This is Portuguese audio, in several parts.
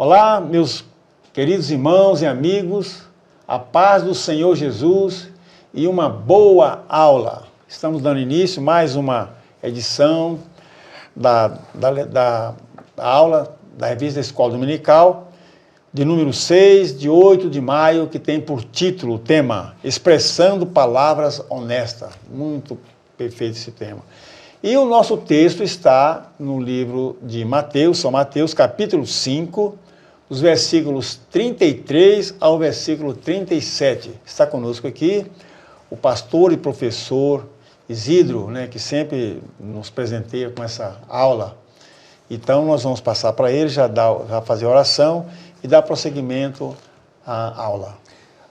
Olá, meus queridos irmãos e amigos, a paz do Senhor Jesus e uma boa aula. Estamos dando início a mais uma edição da aula da revista Escola Dominical, de número 6, de 8 de maio, que tem por título o tema Expressando Palavras Honestas. Muito perfeito esse tema. E o nosso texto está no livro de Mateus, São Mateus, capítulo 5, os versículos 33 ao versículo 37. Está conosco aqui o pastor e professor Isidro, que sempre nos presenteia com essa aula. Então, nós vamos passar para ele, já fazer a oração e dar prosseguimento à aula.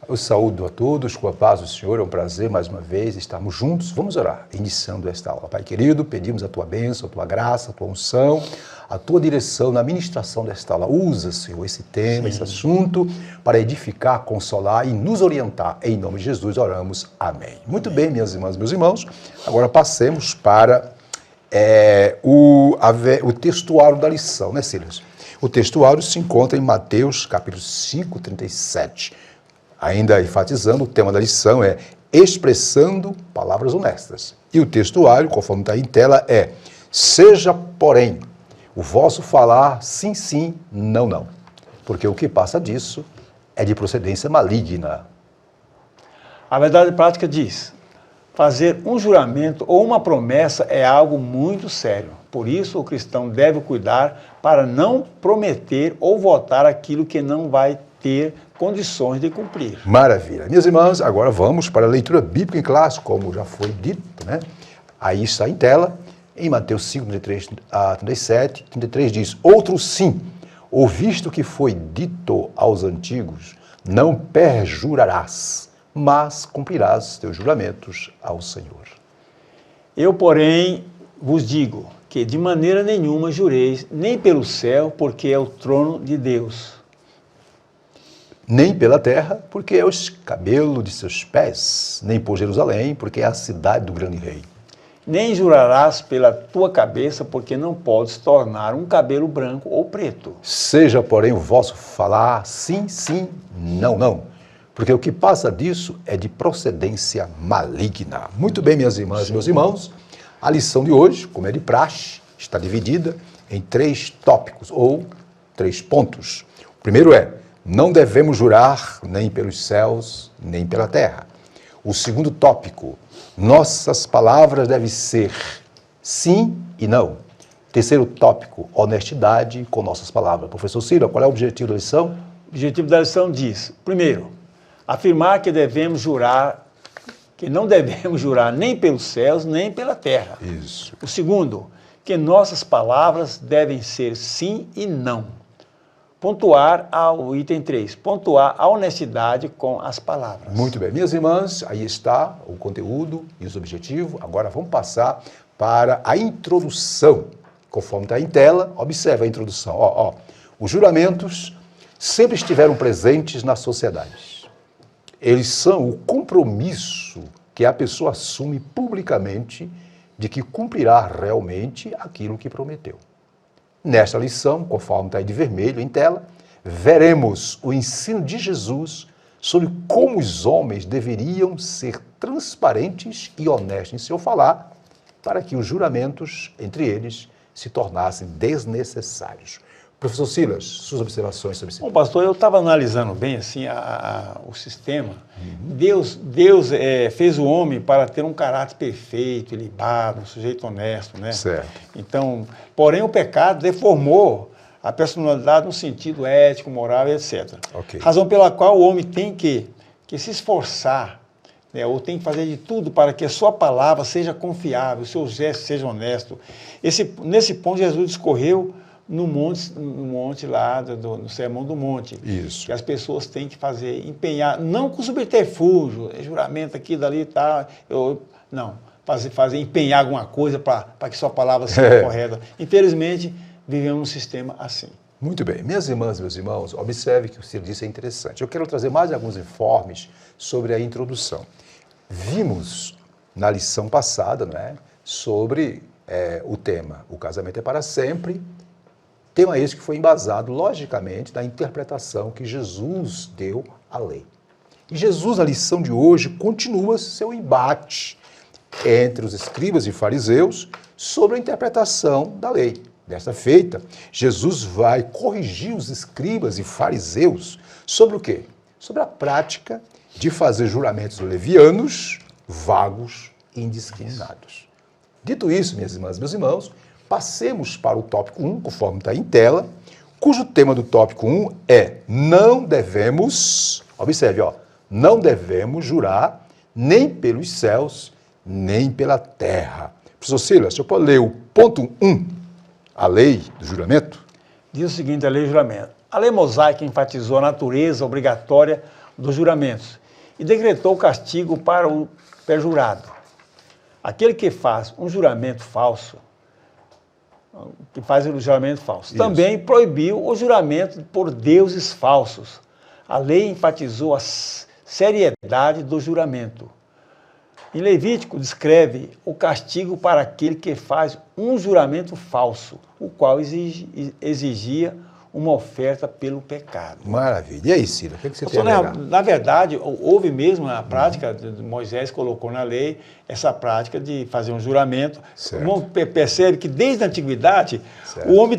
Eu saúdo a todos com a paz do Senhor, é um prazer mais uma vez estarmos juntos. Vamos orar, iniciando esta aula. Pai querido, pedimos a tua bênção, a tua graça, a tua unção, a tua direção na ministração desta aula. Usa, Senhor, esse tema, esse assunto, para edificar, consolar e nos orientar. Em nome de Jesus oramos. Amém. Muito bem, minhas irmãs e meus irmãos, agora passemos para o textuário da lição, né, Silas? O textuário se encontra em Mateus, capítulo 5, 37. Ainda enfatizando, o tema da lição é expressando palavras honestas. E o textuário, conforme está em tela, é: seja, porém, o vosso falar sim, sim, não, não. Porque o que passa disso é de procedência maligna. A verdade prática diz: fazer um juramento ou uma promessa é algo muito sério. Por isso, o cristão deve cuidar para não prometer ou votar aquilo que não vai ter condições de cumprir. Maravilha. Minhas irmãs, agora vamos para a leitura bíblica em classe, como já foi dito, né? Aí está em tela, em Mateus 5, 33 a 37, 33 diz: outro sim, ouviste o que foi dito aos antigos, não perjurarás, mas cumprirás teus juramentos ao Senhor. Eu, porém, vos digo que de maneira nenhuma jureis, nem pelo céu, porque é o trono de Deus, nem pela terra, porque é o escabelo de seus pés, nem por Jerusalém, porque é a cidade do grande rei. Nem jurarás pela tua cabeça, porque não podes tornar um cabelo branco ou preto. Seja, porém, o vosso falar sim, sim, não, não. Porque o que passa disso é de procedência maligna. Muito bem, minhas irmãs e meus irmãos, a lição de hoje, como é de praxe, está dividida em 3 tópicos, ou 3 pontos. O primeiro é: não devemos jurar nem pelos céus, nem pela terra. O segundo tópico: nossas palavras devem ser sim e não. Terceiro tópico: honestidade com nossas palavras. Professor Ciro, qual é o objetivo da lição? O objetivo da lição diz: primeiro, afirmar que não devemos jurar nem pelos céus, nem pela terra. Isso. O segundo, que nossas palavras devem ser sim e não. Pontuar ao item 3, pontuar a honestidade com as palavras. Muito bem. Minhas irmãs, aí está o conteúdo e os objetivos. Agora vamos passar para a introdução. Conforme está em tela, observe a introdução. Os juramentos sempre estiveram presentes na sociedade. Eles são o compromisso que a pessoa assume publicamente de que cumprirá realmente aquilo que prometeu. Nesta lição, conforme está aí de vermelho em tela, veremos o ensino de Jesus sobre como os homens deveriam ser transparentes e honestos em seu falar, para que os juramentos entre eles se tornassem desnecessários. Professor Silas, suas observações sobre isso? Bom, pastor, eu estava analisando bem assim o sistema. Deus fez o homem para ter um caráter perfeito, ilibado, um sujeito honesto, né? Certo. Então, porém, o pecado deformou a personalidade no sentido ético, moral e etc. Ok. Razão pela qual o homem tem que se esforçar, né, ou tem que fazer de tudo para que a sua palavra seja confiável, o seu gesto seja honesto. Nesse ponto, Jesus discorreu no monte lá, no Sermão do Monte. Isso. Que as pessoas têm que fazer, empenhar, não com subterfúgio, juramento aqui, dali e tal. Não, empenhar alguma coisa para que sua palavra seja correta. Infelizmente, vivemos num sistema assim. Muito bem. Minhas irmãs e meus irmãos, observe que o que você disse é interessante. Eu quero trazer mais alguns informes sobre a introdução. Vimos na lição passada, sobre o tema: o casamento é para sempre, Tema esse que foi embasado, logicamente, na interpretação que Jesus deu à lei. E Jesus, na lição de hoje, continua seu embate entre os escribas e fariseus sobre a interpretação da lei. Desta feita, Jesus vai corrigir os escribas e fariseus sobre o quê? Sobre a prática de fazer juramentos levianos, vagos e indiscriminados. Dito isso, minhas irmãs e meus irmãos, passemos para o tópico 1, conforme está em tela, cujo tema do tópico 1 é: não devemos, observe, não devemos jurar nem pelos céus, nem pela terra. Professor Silas, você pode ler o ponto 1, a lei do juramento? Diz o seguinte, a lei do juramento. A lei mosaica enfatizou a natureza obrigatória dos juramentos e decretou o castigo para o perjurado. Aquele que faz um juramento falso, também proibiu o juramento por deuses falsos. A lei enfatizou a seriedade do juramento. Em Levítico, descreve o castigo para aquele que faz um juramento falso, o qual exigia uma oferta pelo pecado. Maravilha. E aí, Ciro, o que você tem a alegar? Na verdade, houve mesmo a prática, Moisés colocou na lei essa prática de fazer um juramento. Certo. O homem percebe que desde a antiguidade, o homem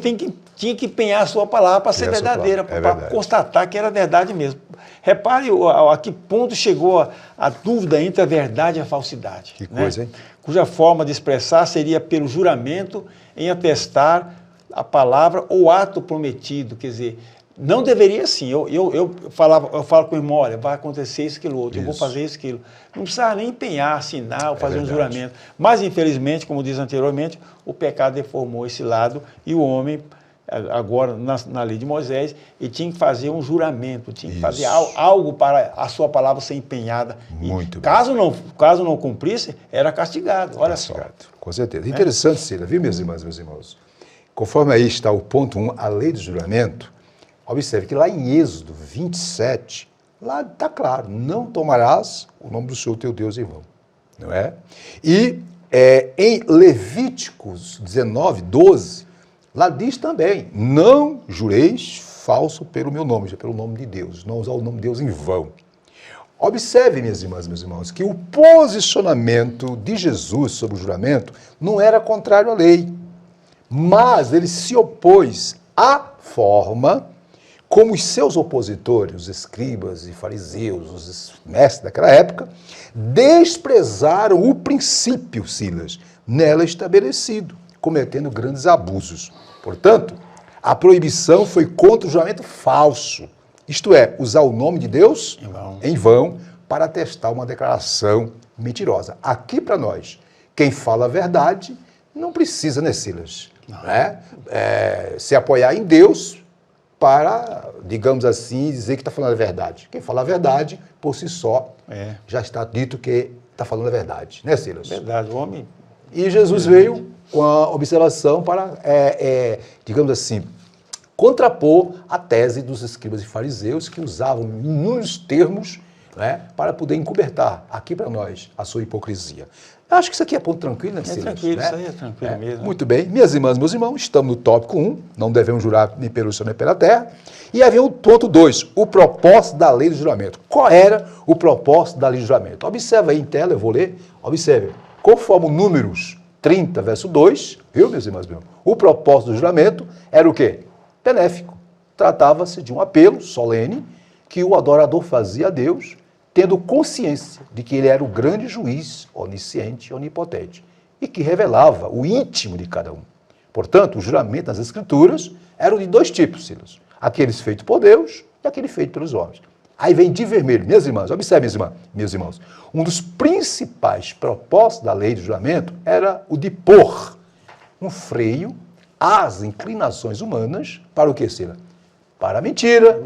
tinha que empenhar a sua palavra para ser verdadeira, para constatar que era verdade mesmo. Repare a que ponto chegou a dúvida entre a verdade e a falsidade. Que coisa, hein? Cuja forma de expressar seria pelo juramento em atestar a palavra ou ato prometido, quer dizer, não deveria assim. Eu falo com o irmão, olha, vai acontecer isso, aquilo outro, eu vou fazer isso, aquilo. Não precisava nem empenhar, assinar ou fazer um juramento. Mas, infelizmente, como diz anteriormente, o pecado deformou esse lado e o homem, agora na lei de Moisés, ele tinha que fazer um juramento, tinha que fazer algo para a sua palavra ser empenhada. Muito bem. Caso não cumprisse, era castigado. Olha só. Com certeza. Interessante, Cira, viu, minhas irmãs e meus irmãos? Conforme aí está o ponto 1, a lei do juramento, observe que lá em Êxodo 27, lá está claro, não tomarás o nome do Senhor teu Deus em vão, não é? E em Levíticos 19, 12, lá diz também, não jureis falso pelo meu nome, pelo nome de Deus, não usar o nome de Deus em vão. Observe, minhas irmãs e meus irmãos, que o posicionamento de Jesus sobre o juramento não era contrário à lei, mas ele se opôs à forma como os seus opositores, os escribas e fariseus, os mestres daquela época, desprezaram o princípio, Silas, nela estabelecido, cometendo grandes abusos. Portanto, a proibição foi contra o juramento falso, isto é, usar o nome de Deus em vão para atestar uma declaração mentirosa. Aqui para nós, quem fala a verdade não precisa, né, Silas? Se apoiar em Deus para, digamos assim, dizer que está falando a verdade. Quem fala a verdade, por si só, já está dito que está falando a verdade, né, Silas? Verdade, o homem... E Jesus veio com a observação para, digamos assim, contrapor a tese dos escribas e fariseus que usavam inúmeros termos para poder encobertar aqui para nós a sua hipocrisia. Eu acho que isso aqui é ponto tranquilo, né, Silas? Tranquilo, isso aí é tranquilo mesmo. Muito bem. Minhas irmãs, meus irmãos, estamos no tópico 1, não devemos jurar nem pelo céu nem pela terra. E havia o ponto 2, o propósito da lei do juramento. Qual era o propósito da lei do juramento? Observe aí em tela, eu vou ler. Observe. Conforme Números 30, verso 2, viu, meus irmãos? O propósito do juramento era o quê? Benéfico. Tratava-se de um apelo solene que o adorador fazia a Deus, tendo consciência de que ele era o grande juiz, onisciente e onipotente, e que revelava o íntimo de cada um. Portanto, o juramento nas Escrituras eram de dois tipos, Silas. Aqueles feitos por Deus e aqueles feitos pelos homens. Aí vem de vermelho. Minhas irmãs, observe, meus irmãos. Um dos principais propósitos da lei do juramento era o de pôr um freio às inclinações humanas para o que, Silas? Para a mentira.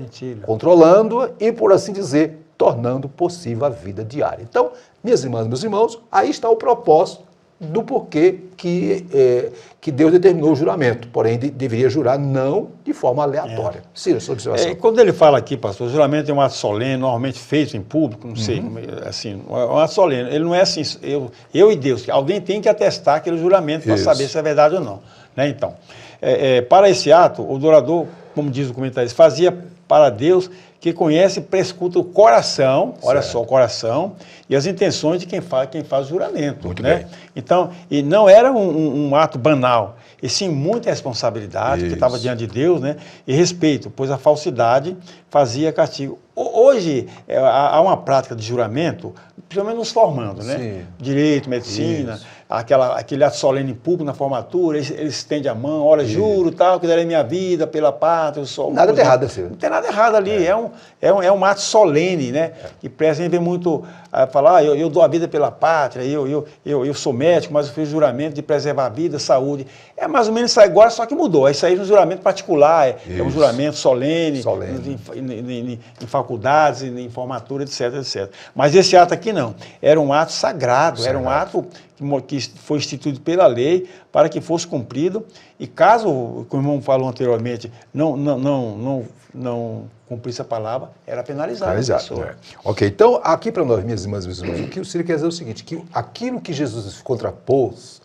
Controlando-a e, por assim dizer, tornando possível a vida diária. Então, minhas irmãs, meus irmãos, aí está o propósito do porquê que Deus determinou o juramento. Porém, deveria jurar não de forma aleatória. Sim, sua observação. Quando ele fala aqui, pastor, o juramento é um ato solene, normalmente feito em público, não sei, assim, é um ato solene. Ele não é assim, eu e Deus. Alguém tem que atestar aquele juramento para saber se é verdade ou não. Né? Então, para esse ato, o adorador, como diz o comentarista, fazia para Deus que conhece e prescuta o coração, olha só, o coração, e as intenções de quem faz o juramento. Muito né? bem. Então, e não era um ato banal, e sim muita responsabilidade que estava diante de Deus, né? E respeito, pois a falsidade fazia castigo. Hoje, há uma prática de juramento, principalmente nos formando, né? Sim. Direito, medicina, aquele ato solene em público na formatura, ele estende a mão, olha, juro, tal, que darei minha vida pela pátria, eu sou... Nada de errado assim. Não tem nada errado ali, é um ato solene, né? Que presta, a gente vê muito falar, eu dou a vida pela pátria, eu sou médico, mas eu fiz juramento de preservar a vida, saúde. É mais ou menos isso aí agora, só que mudou. Isso aí é um juramento particular, é um juramento solene. Em faculdades, em formatura, etc, etc. Mas esse ato aqui não. Era um ato sagrado, era um ato que foi instituído pela lei para que fosse cumprido. E caso, como o irmão falou anteriormente, não cumprisse a palavra, era penalizado. Ok, então aqui para nós, minhas irmãs e meus irmãos, o que o Ciro quer dizer é o seguinte, que aquilo que Jesus contrapôs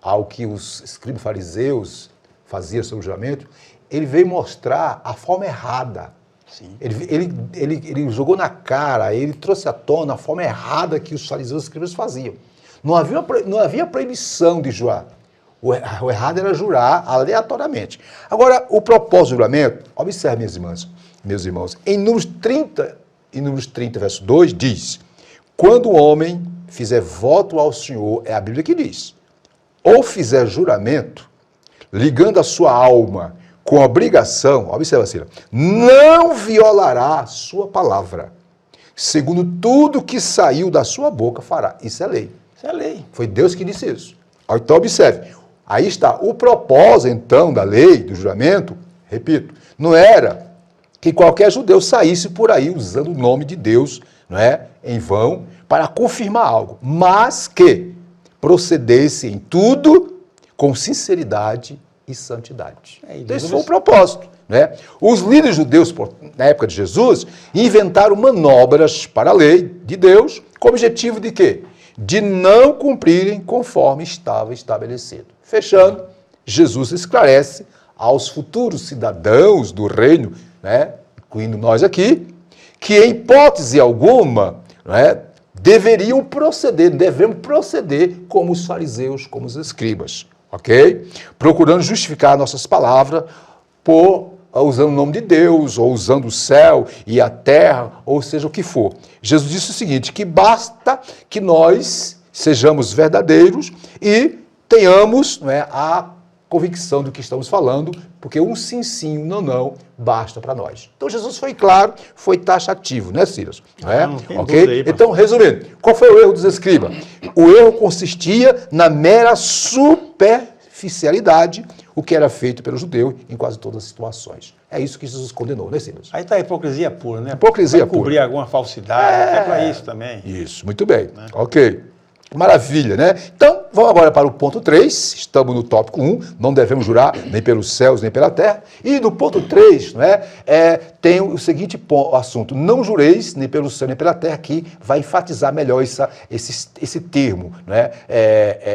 ao que os escribas fariseus faziam sobre o juramento, ele veio mostrar a forma errada. Sim. Ele jogou na cara, ele trouxe à tona a forma errada que os fariseus e os escribas faziam. Não havia proibição de jurar. O errado era jurar aleatoriamente. Agora, o propósito do juramento, observe, minhas irmãs, meus irmãos, em Números 30, verso 2, diz: quando o homem fizer voto ao Senhor, é a Bíblia que diz, ou fizer juramento, ligando a sua alma com obrigação, observa, Cira, não violará a sua palavra, segundo tudo que saiu da sua boca fará. Isso é lei. Isso é lei. Foi Deus que disse isso. Então, observe, aí está o propósito, então, da lei, do juramento, repito, não era que qualquer judeu saísse por aí usando o nome de Deus, não é, em vão, para confirmar algo, mas que procedesse em tudo com sinceridade e santidade. Então, esse foi o propósito. Né? Os líderes judeus, na época de Jesus, inventaram manobras para a lei de Deus, com o objetivo de quê? De não cumprirem conforme estava estabelecido. Fechando, Jesus esclarece aos futuros cidadãos do reino, né, incluindo nós aqui, que em hipótese alguma, né, devemos proceder como os fariseus, como os escribas, ok? Procurando justificar nossas palavras usando o nome de Deus, ou usando o céu e a terra, ou seja o que for. Jesus disse o seguinte, que basta que nós sejamos verdadeiros e tenhamos, não é, a convicção do que estamos falando, porque um sim, sim, um não, basta para nós. Então Jesus foi claro, foi taxativo, né, Silas? Não é? Ok? Então, resumindo, qual foi o erro dos escribas? O erro consistia na mera superficialidade, o que era feito pelo judeu em quase todas as situações. É isso que Jesus condenou, né, Silas? Aí está a hipocrisia pura, né? Hipocrisia pura. Cobrir alguma falsidade, é para isso também. Isso, muito bem. Né? Ok. Maravilha, né? Então, vamos agora para o ponto 3, estamos no tópico 1, não devemos jurar nem pelos céus, nem pela terra. E no ponto 3, não é, tem o seguinte assunto, não jureis nem pelo céu, nem pela terra, que vai enfatizar melhor esse termo. Não é?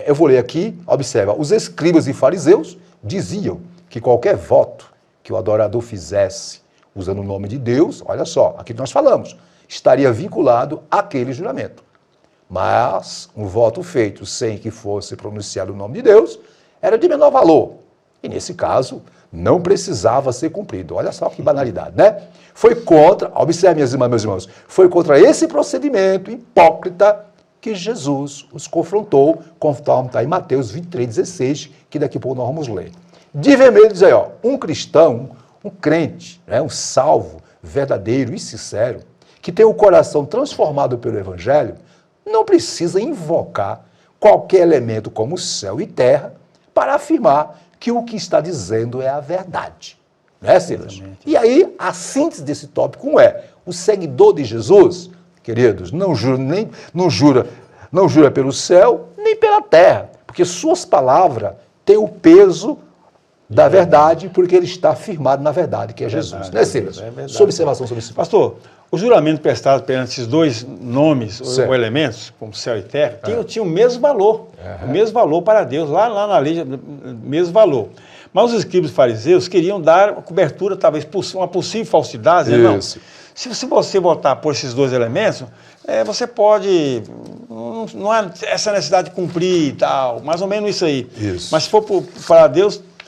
Eu vou ler aqui, observa, os escribas e fariseus diziam que qualquer voto que o adorador fizesse usando o nome de Deus, olha só, aqui nós falamos, estaria vinculado àquele juramento. Mas um voto feito sem que fosse pronunciado o nome de Deus era de menor valor. E nesse caso, não precisava ser cumprido. Olha só que banalidade, né? Foi contra, observe, minhas irmãs, meus irmãos, foi contra esse procedimento hipócrita que Jesus os confrontou, conforme está em Mateus 23:16, que daqui a pouco nós vamos ler. De vermelho diz aí, ó, um cristão, um crente, né, um salvo, verdadeiro e sincero, que tem o coração transformado pelo Evangelho, não precisa invocar qualquer elemento como céu e terra para afirmar que o que está dizendo é a verdade. Né, Silas? E aí, a síntese desse tópico é, o seguidor de Jesus, queridos, não jura pelo céu nem pela terra, porque suas palavras têm o peso da verdade, porque ele está firmado na verdade, que é Jesus. Né, Silas? Sua observação sobre isso. Pastor, o juramento prestado perante esses dois nomes, ou elementos, como céu e terra, tinha o mesmo valor. O mesmo valor para Deus, lá na lei, mesmo valor. Mas os escribas e fariseus queriam dar cobertura, talvez, uma possível falsidade. Não. Se você votar por esses dois elementos, você pode... Não há essa necessidade de cumprir e tal, mais ou menos isso aí. Isso. Mas se for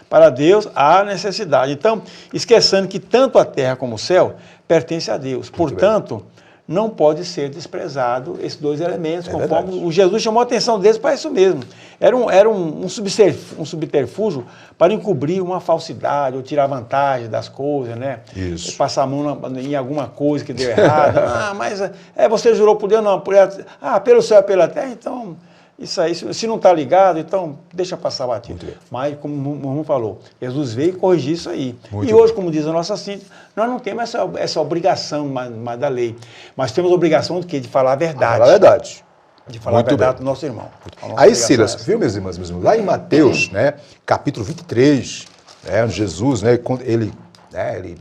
para Deus há necessidade. Então, esquecendo que tanto a terra como o céu pertence a Deus. Portanto, não pode ser desprezado esses dois elementos, conforme o Jesus chamou a atenção deles para isso mesmo. Era um subterfúgio para encobrir uma falsidade, ou tirar vantagem das coisas, né? Isso. Passar a mão em alguma coisa que deu errado. Mas você jurou por Deus, não, pelo céu e pela terra, então... Isso aí, se não está ligado, então deixa passar batido. Mas, como o irmão falou, Jesus veio corrigir isso aí. E hoje, como diz a nossa síntese, nós não temos essa obrigação mais da lei. Mas temos a obrigação de quê? De falar a verdade. Falar a verdade. De falar a verdade do nosso irmão. Aí, Silas, viu, meus irmãos, lá em Mateus, né, capítulo 23, né, Jesus, né, quando ele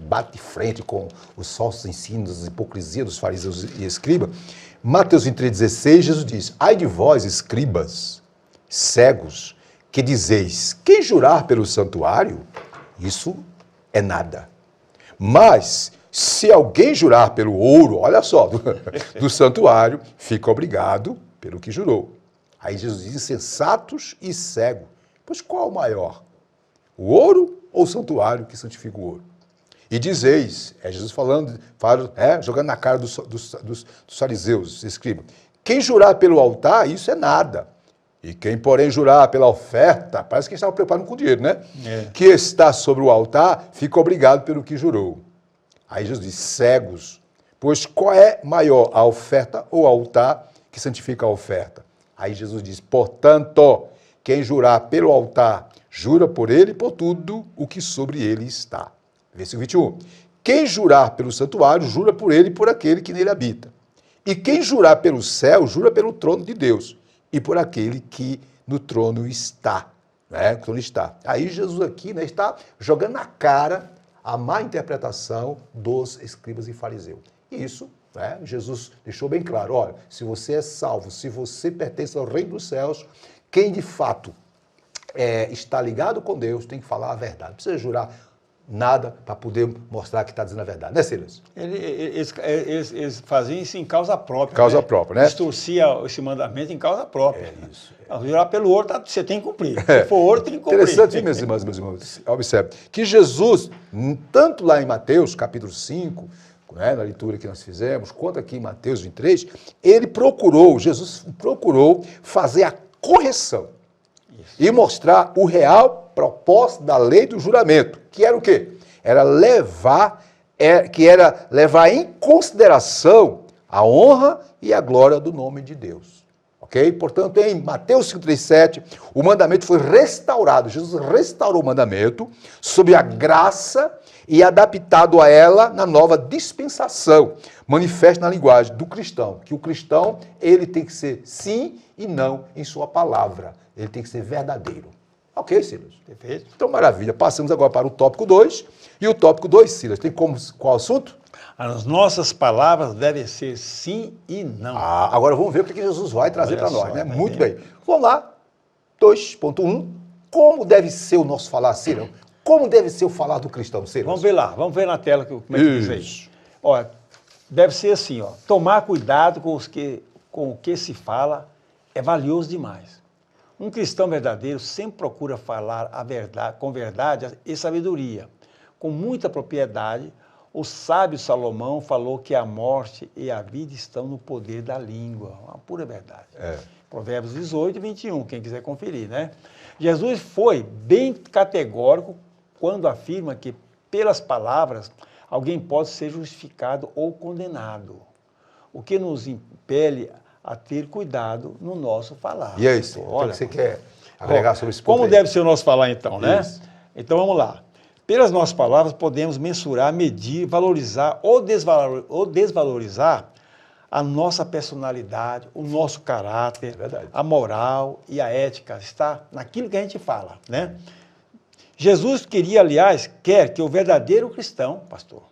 bate de frente com os falsos ensinos, a hipocrisia dos fariseus e escribas. Mateus 23,16, Jesus diz: ai de vós, escribas, cegos, que dizeis, quem jurar pelo santuário, isso é nada. Mas, se alguém jurar pelo ouro, olha só, do santuário, fica obrigado pelo que jurou. Aí Jesus diz: insensatos e cegos. Pois qual o maior? O ouro ou o santuário que santifica o ouro? E dizeis, Jesus falando, jogando na cara dos fariseus, escriba, quem jurar pelo altar, isso é nada. E quem, porém, jurar pela oferta, parece que estava preocupado com o dinheiro, né? Que está sobre o altar, fica obrigado pelo que jurou. Aí Jesus diz, cegos, pois qual é maior, a oferta ou o altar que santifica a oferta? Aí Jesus diz, portanto, quem jurar pelo altar, jura por ele e por tudo o que sobre ele está. Versículo 21. Quem jurar pelo santuário, jura por ele e por aquele que nele habita. E quem jurar pelo céu, jura pelo trono de Deus e por aquele que no trono está. Né? O trono está. Aí Jesus aqui, né, está jogando na cara a má interpretação dos escribas e fariseus. E isso, né, Jesus deixou bem claro. Olha, se você é salvo, se você pertence ao reino dos céus, quem de fato está ligado com Deus tem que falar a verdade. Não precisa jurar nada para poder mostrar que está dizendo a verdade, né, Silas? Eles faziam isso em causa própria. Causa própria, né? Distorcia esse mandamento em causa própria. É isso. Jurar pelo ouro, você tem que cumprir. Se for ouro, tem que cumprir. Interessante, meus irmãos, observe, que Jesus, tanto lá em Mateus, capítulo 5, né, na leitura que nós fizemos, quanto aqui em Mateus 23, Jesus procurou fazer a correção e mostrar o real propósito da lei do juramento, que era o quê? Era levar em consideração a honra e a glória do nome de Deus. Ok? Portanto, em Mateus 5,37, o mandamento foi restaurado. Jesus restaurou o mandamento sob a graça e adaptado a ela na nova dispensação, manifesta na linguagem do cristão, que o cristão, ele tem que ser sim e não em sua palavra. Ele tem que ser verdadeiro. Ok, Silas? Perfeito. Então, maravilha. Passamos agora para o tópico 2. E o tópico 2, Silas, tem qual assunto? As nossas palavras devem ser sim e não. Agora vamos ver o que Jesus vai trazer para nós, né? Muito bem. Vamos lá. 2.1. Como deve ser o nosso falar, Silas? Como deve ser o falar do cristão, Silas? Vamos ver lá. Vamos ver na tela como é que diz aí. Olha, deve ser assim, ó. Tomar cuidado com o que se fala é valioso demais. Um cristão verdadeiro sempre procura falar a verdade, com verdade e sabedoria. Com muita propriedade, o sábio Salomão falou que a morte e a vida estão no poder da língua. Uma pura verdade. Provérbios 18 e 21, quem quiser conferir, né? Jesus foi bem categórico quando afirma que, pelas palavras, alguém pode ser justificado ou condenado. O que nos impele a ter cuidado no nosso falar. E é isso. O que você quer agregar sobre esse ponto? Como deve ser o nosso falar, então, né? Isso. Então, vamos lá. Pelas nossas palavras, podemos mensurar, medir, valorizar ou desvalorizar a nossa personalidade, o nosso caráter, a moral e a ética. Está naquilo que a gente fala, né? Jesus quer que o verdadeiro cristão, pastor,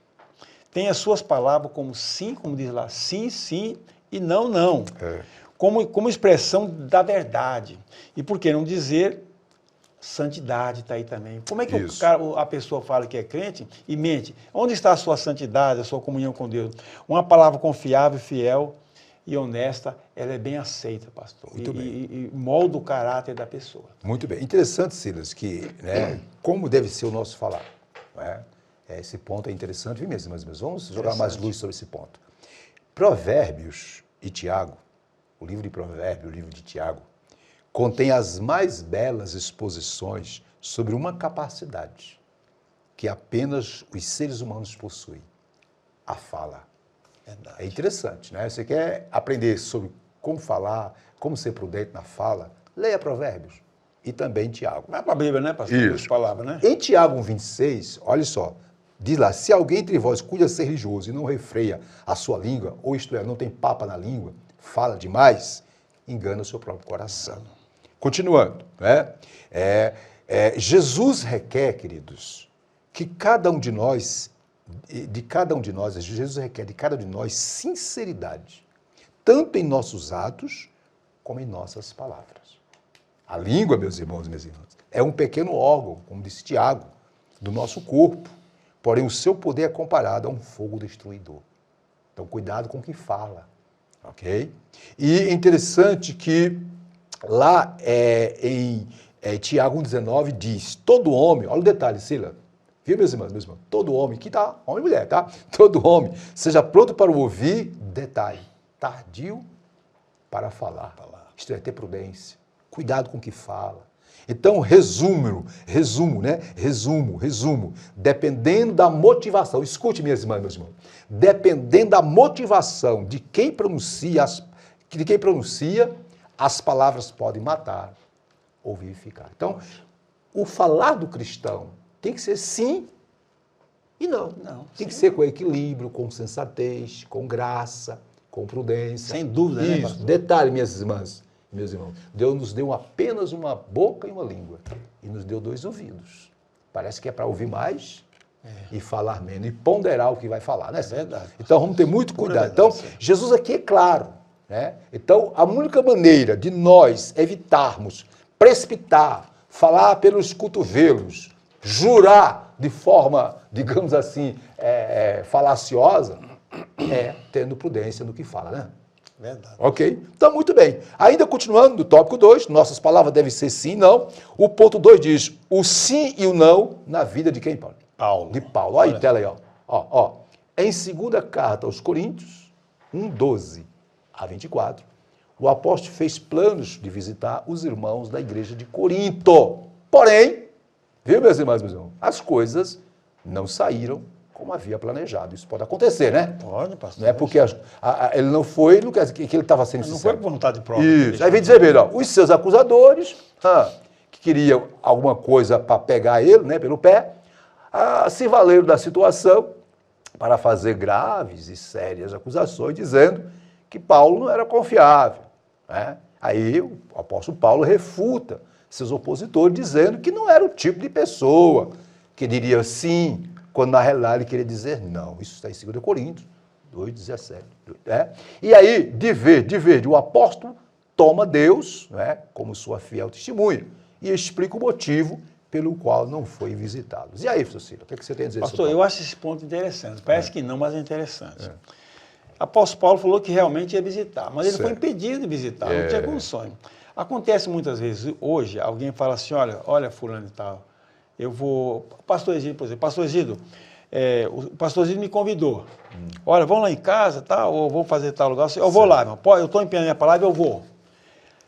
tenha suas palavras como sim, como diz lá, sim, sim, e não, não. Como expressão da verdade. E por que não dizer Santidade está aí também. Como é que Isso. a pessoa fala que é crente e mente? Onde está a sua santidade, a sua comunhão com Deus? Uma palavra confiável, fiel e honesta, ela é bem aceita, pastor. Muito bem. E molda o caráter da pessoa. Muito bem. Interessante, Silas, que como deve ser o nosso falar. Não é? Esse ponto é interessante, viu mesmo, mas vamos jogar mais luz sobre esse ponto. Provérbios e Tiago, o livro de Provérbios, o livro de Tiago, contém as mais belas exposições sobre uma capacidade que apenas os seres humanos possuem, a fala. Verdade. É interessante, né? Você quer aprender sobre como falar, como ser prudente na fala, leia Provérbios e também Tiago. Vai para a Bíblia, né, pastor? Isso. Palavra, né? Em Tiago 1,26, olha só, diz lá, se alguém entre vós cuida ser religioso e não refreia a sua língua, ou isto é, não tem papa na língua, fala demais, engana o seu próprio coração. Continuando, né? Jesus requer, queridos, que cada um de nós, Jesus requer de cada um de nós sinceridade, tanto em nossos atos como em nossas palavras. A língua, meus irmãos e minhas irmãs, é um pequeno órgão, como disse Tiago, do nosso corpo, porém o seu poder é comparado a um fogo destruidor. Então, cuidado com o que fala, ok? E é interessante que lá em Tiago 1,19 diz, todo homem, olha o detalhe, Sila, viu, meus irmãos, todo homem, que tá, homem e mulher, tá? Todo homem, seja pronto para ouvir, detalhe, tardio para falar. Isto é, ter prudência, cuidado com o que fala. Então, resumo, dependendo da motivação, escute, minhas irmãs, meus irmãos, dependendo da motivação de quem pronuncia, as palavras podem matar ou vivificar. Então, o falar do cristão tem que ser sim e não. Tem que ser com equilíbrio, com sensatez, com graça, com prudência. Sem dúvida, né, Isso. pastor? Detalhe, minhas irmãs, meus irmãos, Deus nos deu apenas uma boca e uma língua e nos deu 2 ouvidos. Parece que é para ouvir mais e falar menos e ponderar o que vai falar, né? É verdade. Então vamos ter muito Pura cuidado. verdade, Então, sim. Jesus aqui é claro, né? Então, a única maneira de nós evitarmos precipitar, falar pelos cotovelos, jurar de forma, digamos assim, falaciosa, é tendo prudência no que fala, né? Verdade. Ok? Então, muito bem. Ainda continuando no tópico 2, nossas palavras devem ser sim e não. O ponto 2 diz o sim e o não na vida de quem, Paulo? Paulo. De Paulo. Olha aí, tela aí, ó. Em segunda carta aos Coríntios, 1:12 a 24, o apóstolo fez planos de visitar os irmãos da igreja de Corinto. Porém, viu, meus irmãos, as coisas não saíram como havia planejado. Isso pode acontecer, né? Pode, pastor. Não é porque ele não foi, não quer dizer que ele estava sendo Não sincero. foi por vontade própria. Isso. Aí vem dizer bem, os seus acusadores, que queriam alguma coisa para pegar ele, né, pelo pé, se valeram da situação para fazer graves e sérias acusações, dizendo que Paulo não era confiável, né? Aí o apóstolo Paulo refuta seus opositores, dizendo que não era o tipo de pessoa que diria sim, quando na realidade ele queria dizer não. Isso está em 2 Coríntios 2:17. Né? E aí, de verde, o apóstolo toma Deus, né, como sua fiel testemunha e explica o motivo pelo qual não foi visitado. E aí, professor Ciro, o que você tem a dizer Pastor, sobre eu acho esse ponto interessante. Parece que não, mas é interessante. Apóstolo Paulo falou que realmente ia visitar, mas ele foi impedido de visitar, não tinha condições. Acontece muitas vezes, hoje, alguém fala assim, olha fulano e tal, eu vou... Pastor Egido, por exemplo, Pastor Egido, o Pastor Egido me convidou. Olha, vamos lá em casa, tal, ou vou fazer tal lugar. Eu vou lá, irmão. Eu estou empenhando a minha palavra, eu vou.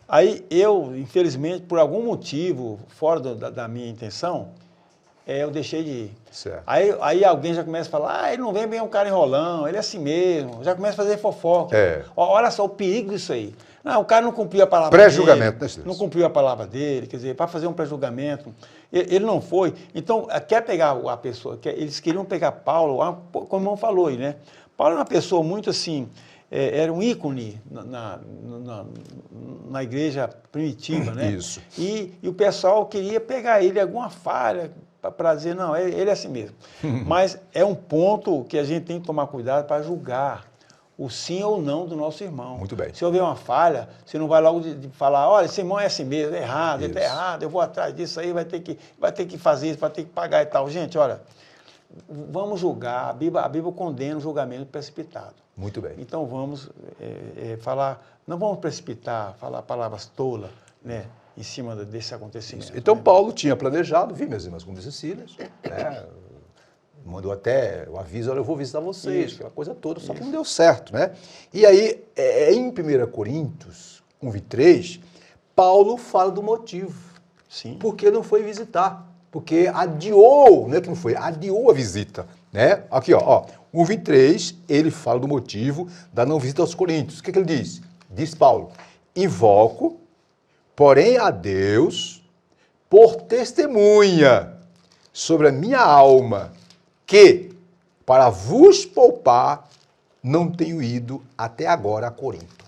Aí eu, infelizmente, por algum motivo, fora da minha intenção, eu deixei de ir. Certo. Aí alguém já começa a falar, ele não vem bem, é um cara enrolão, ele é assim mesmo, já começa a fazer fofoca. Olha só o perigo disso aí. Não, o cara não cumpriu a palavra dele. Pré-julgamento, né, Deus? Não cumpriu a palavra dele, quer dizer, para fazer um pré-julgamento. Ele não foi. Então, quer pegar a pessoa, eles queriam pegar Paulo, como o irmão falou aí, né? Paulo é uma pessoa muito assim, era um ícone na igreja primitiva, né? Isso. E o pessoal queria pegar ele alguma falha para dizer, não, ele é assim mesmo. Mas é um ponto que a gente tem que tomar cuidado para julgar o sim ou não do nosso irmão. Muito bem. Se houver uma falha, você não vai logo de falar, olha, esse irmão é assim mesmo, é errado, ele está errado, eu vou atrás disso aí, vai ter que fazer isso, vai ter que pagar e tal. Gente, olha, vamos julgar, a Bíblia condena o julgamento precipitado. Muito bem. Então vamos falar, não vamos precipitar, falar palavras tolas, né, em cima desse acontecimento. Isso. Então né? Paulo tinha planejado, vi minhas irmãs, como disse Silas, né? Mandou até o aviso, olha, eu vou visitar vocês, aquela coisa toda, só que não deu certo, né? E aí, em 1 Coríntios 1:3, Paulo fala do motivo. Sim. Porque não foi visitar. Porque adiou, não é que não foi, adiou a visita, né? Aqui, ó 1:23, ele fala do motivo da não visita aos Coríntios. O que ele diz? Diz Paulo, invoco, porém a Deus, por testemunha sobre a minha alma, que, para vos poupar, não tenho ido até agora a Corinto.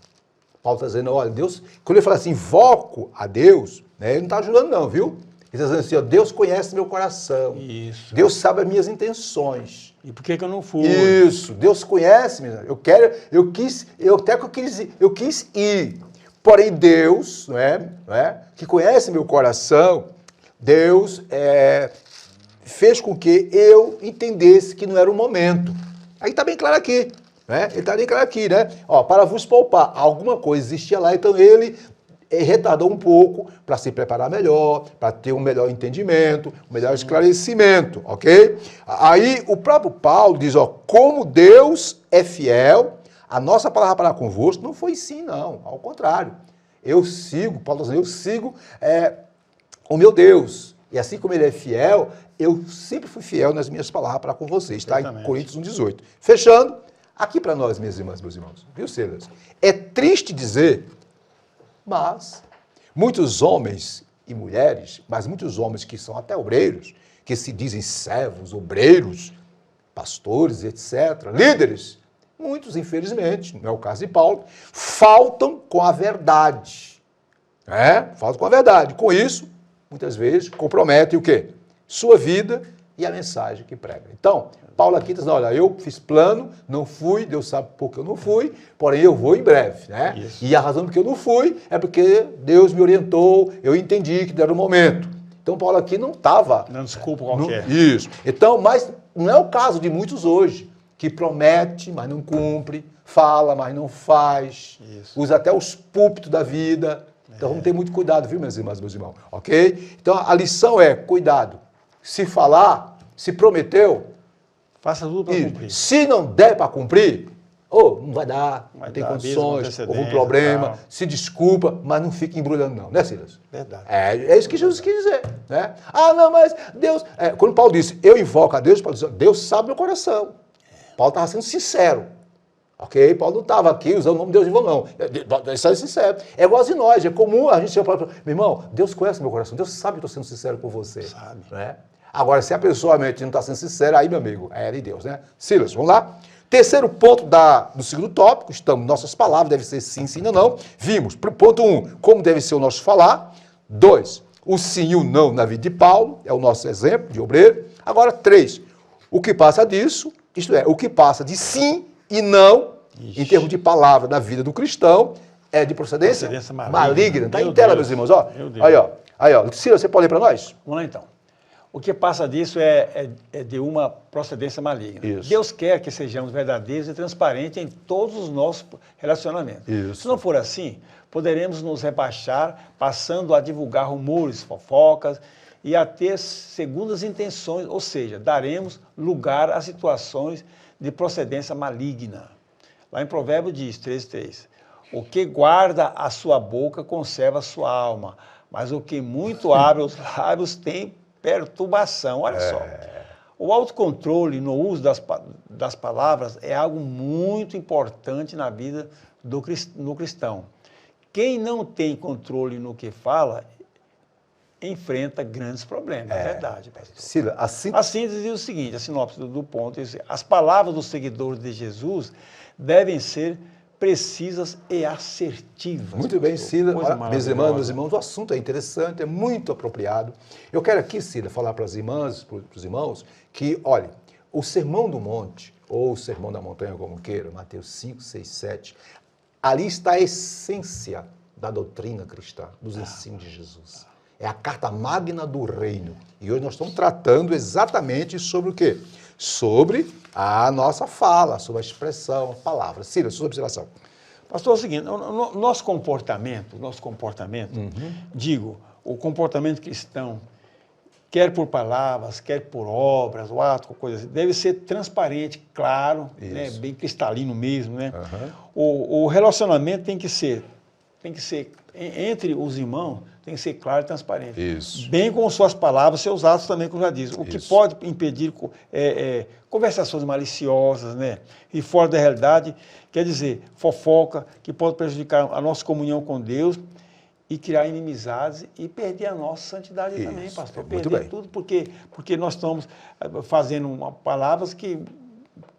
Paulo está dizendo, olha, Deus, quando ele fala assim, invoco a Deus, né, ele não está ajudando não, viu? Ele está dizendo assim, ó, Deus conhece meu coração. Isso. Deus sabe as minhas intenções. E por que eu não fui? Isso, Deus conhece, eu quis ir. Porém, Deus, não é, que conhece meu coração, Deus fez com que eu entendesse que não era o momento. Aí está bem claro aqui, né? Ele está bem claro aqui, né? Ó, para vos poupar, alguma coisa existia lá, então ele retardou um pouco para se preparar melhor, para ter um melhor entendimento, um melhor esclarecimento, ok? Aí o próprio Paulo diz, ó, como Deus é fiel, a nossa palavra para convosco não foi sim, não, ao contrário. Eu sigo, Paulo está dizendo, eu sigo o meu Deus. E assim como ele é fiel, eu sempre fui fiel nas minhas palavras para com vocês, está em Coríntios 1:18. Fechando, aqui para nós, minhas irmãs, meus irmãos, viu, Silas? É triste dizer, mas muitos homens e mulheres, mas muitos homens que são até obreiros, que se dizem servos, obreiros, pastores, etc., líderes, muitos, infelizmente, não é o caso de Paulo, faltam com a verdade. Faltam com a verdade. Com isso, muitas vezes, comprometem o quê? Sua vida e a mensagem que prega. Então, Paulo aqui diz, olha, eu fiz plano, não fui, Deus sabe por que eu não fui, porém eu vou em breve, né? Isso. E a razão por que eu não fui é porque Deus me orientou, eu entendi que não era o momento. Então, Paulo aqui não estava... Não desculpa qualquer. Isso. Então, mas não é o caso de muitos hoje, que promete, mas não cumpre, fala, mas não faz, usa até os púlpitos da vida. Então, vamos ter muito cuidado, viu, minhas irmãs, meus irmãos? Ok? Então, a lição é, cuidado. Se falar, se prometeu... Faça tudo para cumprir. Se não der para cumprir, não vai dar, não tem condições, algum problema, tal. Se desculpa, mas não fique embrulhando não, né, Silas? Verdade. É isso que Jesus quis dizer, né? Não, mas Deus... quando Paulo disse, eu invoco a Deus, Paulo disse, Deus sabe meu coração. Paulo estava sendo sincero, ok? Paulo não estava aqui usando o nome de Deus em vão, não. Ele estava sincero. É igual a nós, é comum a gente falar, meu irmão, Deus conhece meu coração, Deus sabe que eu estou sendo sincero com você. Sabe. Né? Agora, se a pessoa realmente não está sendo sincera, aí, meu amigo, é de Deus, né? Silas, vamos lá? Terceiro ponto do segundo tópico, nossas palavras devem ser sim, sim, não, não. Vimos, ponto 1, como deve ser o nosso falar. 2, o sim e o não na vida de Paulo, é o nosso exemplo de obreiro. Agora, 3, o que passa disso, isto é, o que passa de sim e não, em termos de palavra na vida do cristão, é de procedência maligna. Está em tela, meus irmãos, ó. Aí, ó. Silas, você pode ler para nós? Vamos lá, então. O que passa disso é de uma procedência maligna. Isso. Deus quer que sejamos verdadeiros e transparentes em todos os nossos relacionamentos. Isso. Se não for assim, poderemos nos rebaixar, passando a divulgar rumores, fofocas e a ter segundas intenções, ou seja, daremos lugar a situações de procedência maligna. Lá em Provérbios diz, 13:3, o que guarda a sua boca conserva a sua alma, mas o que muito abre os lábios tem perturbação. Olha só, o autocontrole no uso das palavras é algo muito importante na vida do cristão. Quem não tem controle no que fala, enfrenta grandes problemas, é verdade, pastor. Sila, A síntese diz o seguinte, a sinopse do ponto, as palavras dos seguidores de Jesus devem ser precisas e assertivas. Muito bem, Sila. Minhas irmãs, meus irmãos, o assunto é interessante, é muito apropriado. Eu quero aqui, Sila, falar para as irmãs, para os irmãos, que, olha, o Sermão do Monte, ou o Sermão da Montanha, como queira, Mateus 5, 6, 7, ali está a essência da doutrina cristã, dos ensinos de Jesus. É a carta magna do reino. E hoje nós estamos tratando exatamente sobre o quê? Sobre a nossa fala, sobre a expressão, a palavra. Cira, sua observação. Pastor, é o seguinte, o nosso comportamento, digo, o comportamento cristão, quer por palavras, quer por obras, ou atos, coisas assim, deve ser transparente, claro, né, bem cristalino mesmo, né? O relacionamento tem que ser entre os irmãos, tem que ser claro e transparente. Isso. Bem com suas palavras, seus atos também, como já disse. O que pode impedir conversações maliciosas, né? E fora da realidade, quer dizer, fofoca, que pode prejudicar a nossa comunhão com Deus e criar inimizades e perder a nossa santidade também, pastor. Perder tudo porque nós estamos fazendo palavras que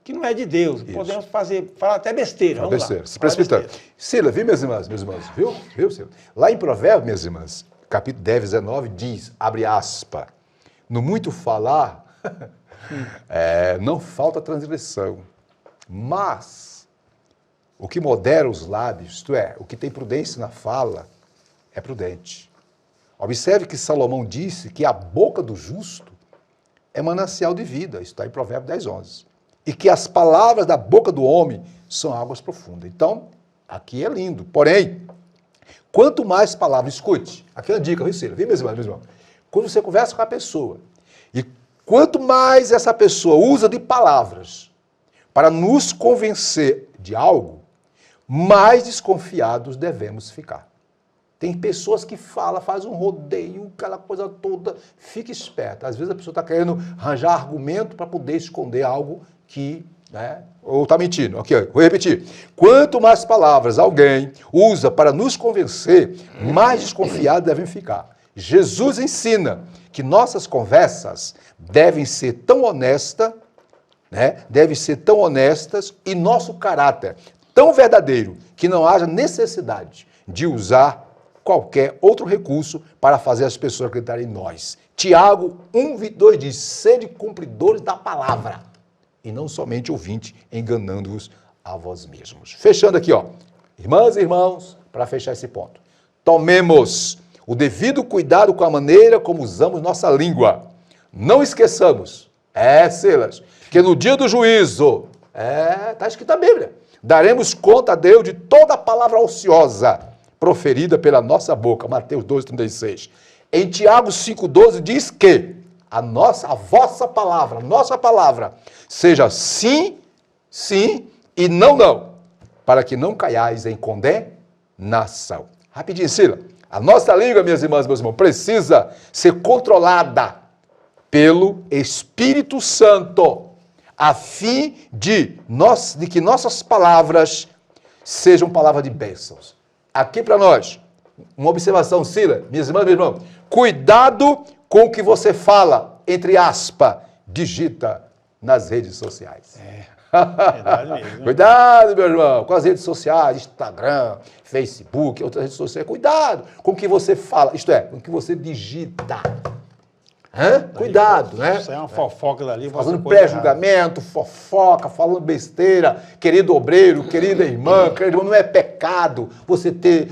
não é de Deus. Podemos falar até besteira. Besteira, se precipitando. Sila, viu, minhas irmãs, meus irmãos? Viu, Sila? Lá em Provérbios, minhas irmãs, capítulo 10, 19, diz, abre aspas, no muito falar, não falta transgressão, mas o que modera os lábios, isto é, o que tem prudência na fala, é prudente. Observe que Salomão disse que a boca do justo é manancial de vida, isso está em Provérbios 10, 11. E que as palavras da boca do homem são águas profundas. Então, aqui é lindo. Porém, quanto mais palavras, escute, aqui é uma dica, viu, Cília? Viu, meus irmãos? Quando você conversa com a pessoa, e quanto mais essa pessoa usa de palavras para nos convencer de algo, mais desconfiados devemos ficar. Tem pessoas que falam, faz um rodeio, aquela coisa toda, fica esperta. Às vezes a pessoa está querendo arranjar argumento para poder esconder algo que, né, ou está mentindo. Ok, vou repetir. Quanto mais palavras alguém usa para nos convencer, mais desconfiados devem ficar. Jesus ensina que nossas conversas devem ser tão honestas, né, e nosso caráter tão verdadeiro que não haja necessidade de usar qualquer outro recurso para fazer as pessoas acreditarem em nós. Tiago 1:2 diz, sede cumpridores da palavra, e não somente ouvintes, enganando-vos a vós mesmos. Fechando aqui, ó, irmãs e irmãos, para fechar esse ponto. Tomemos o devido cuidado com a maneira como usamos nossa língua. Não esqueçamos, Silas, que no dia do juízo, está escrito na Bíblia, daremos conta a Deus de toda palavra ociosa proferida pela nossa boca, Mateus 2:36. Em Tiago 5:12 diz que a vossa palavra, nossa palavra, seja sim, sim e não, não, para que não caiais em condenação. Rapidinho, Sila. A nossa língua, minhas irmãs e meus irmãos, precisa ser controlada pelo Espírito Santo, a fim de que nossas palavras sejam palavras de bênçãos. Aqui para nós, uma observação, Sila, minhas irmãs e meus irmãos, cuidado com o que você fala, entre aspas, digita nas redes sociais. Verdade mesmo. Cuidado, meu irmão, com as redes sociais, Instagram, Facebook, outras redes sociais. Cuidado com o que você fala, isto é, com o que você digita. Cuidado, né? Isso é uma fofoca dali. Falando pré-julgamento, fofoca, falando besteira. Querido obreiro, querida irmã, não é pecado você ter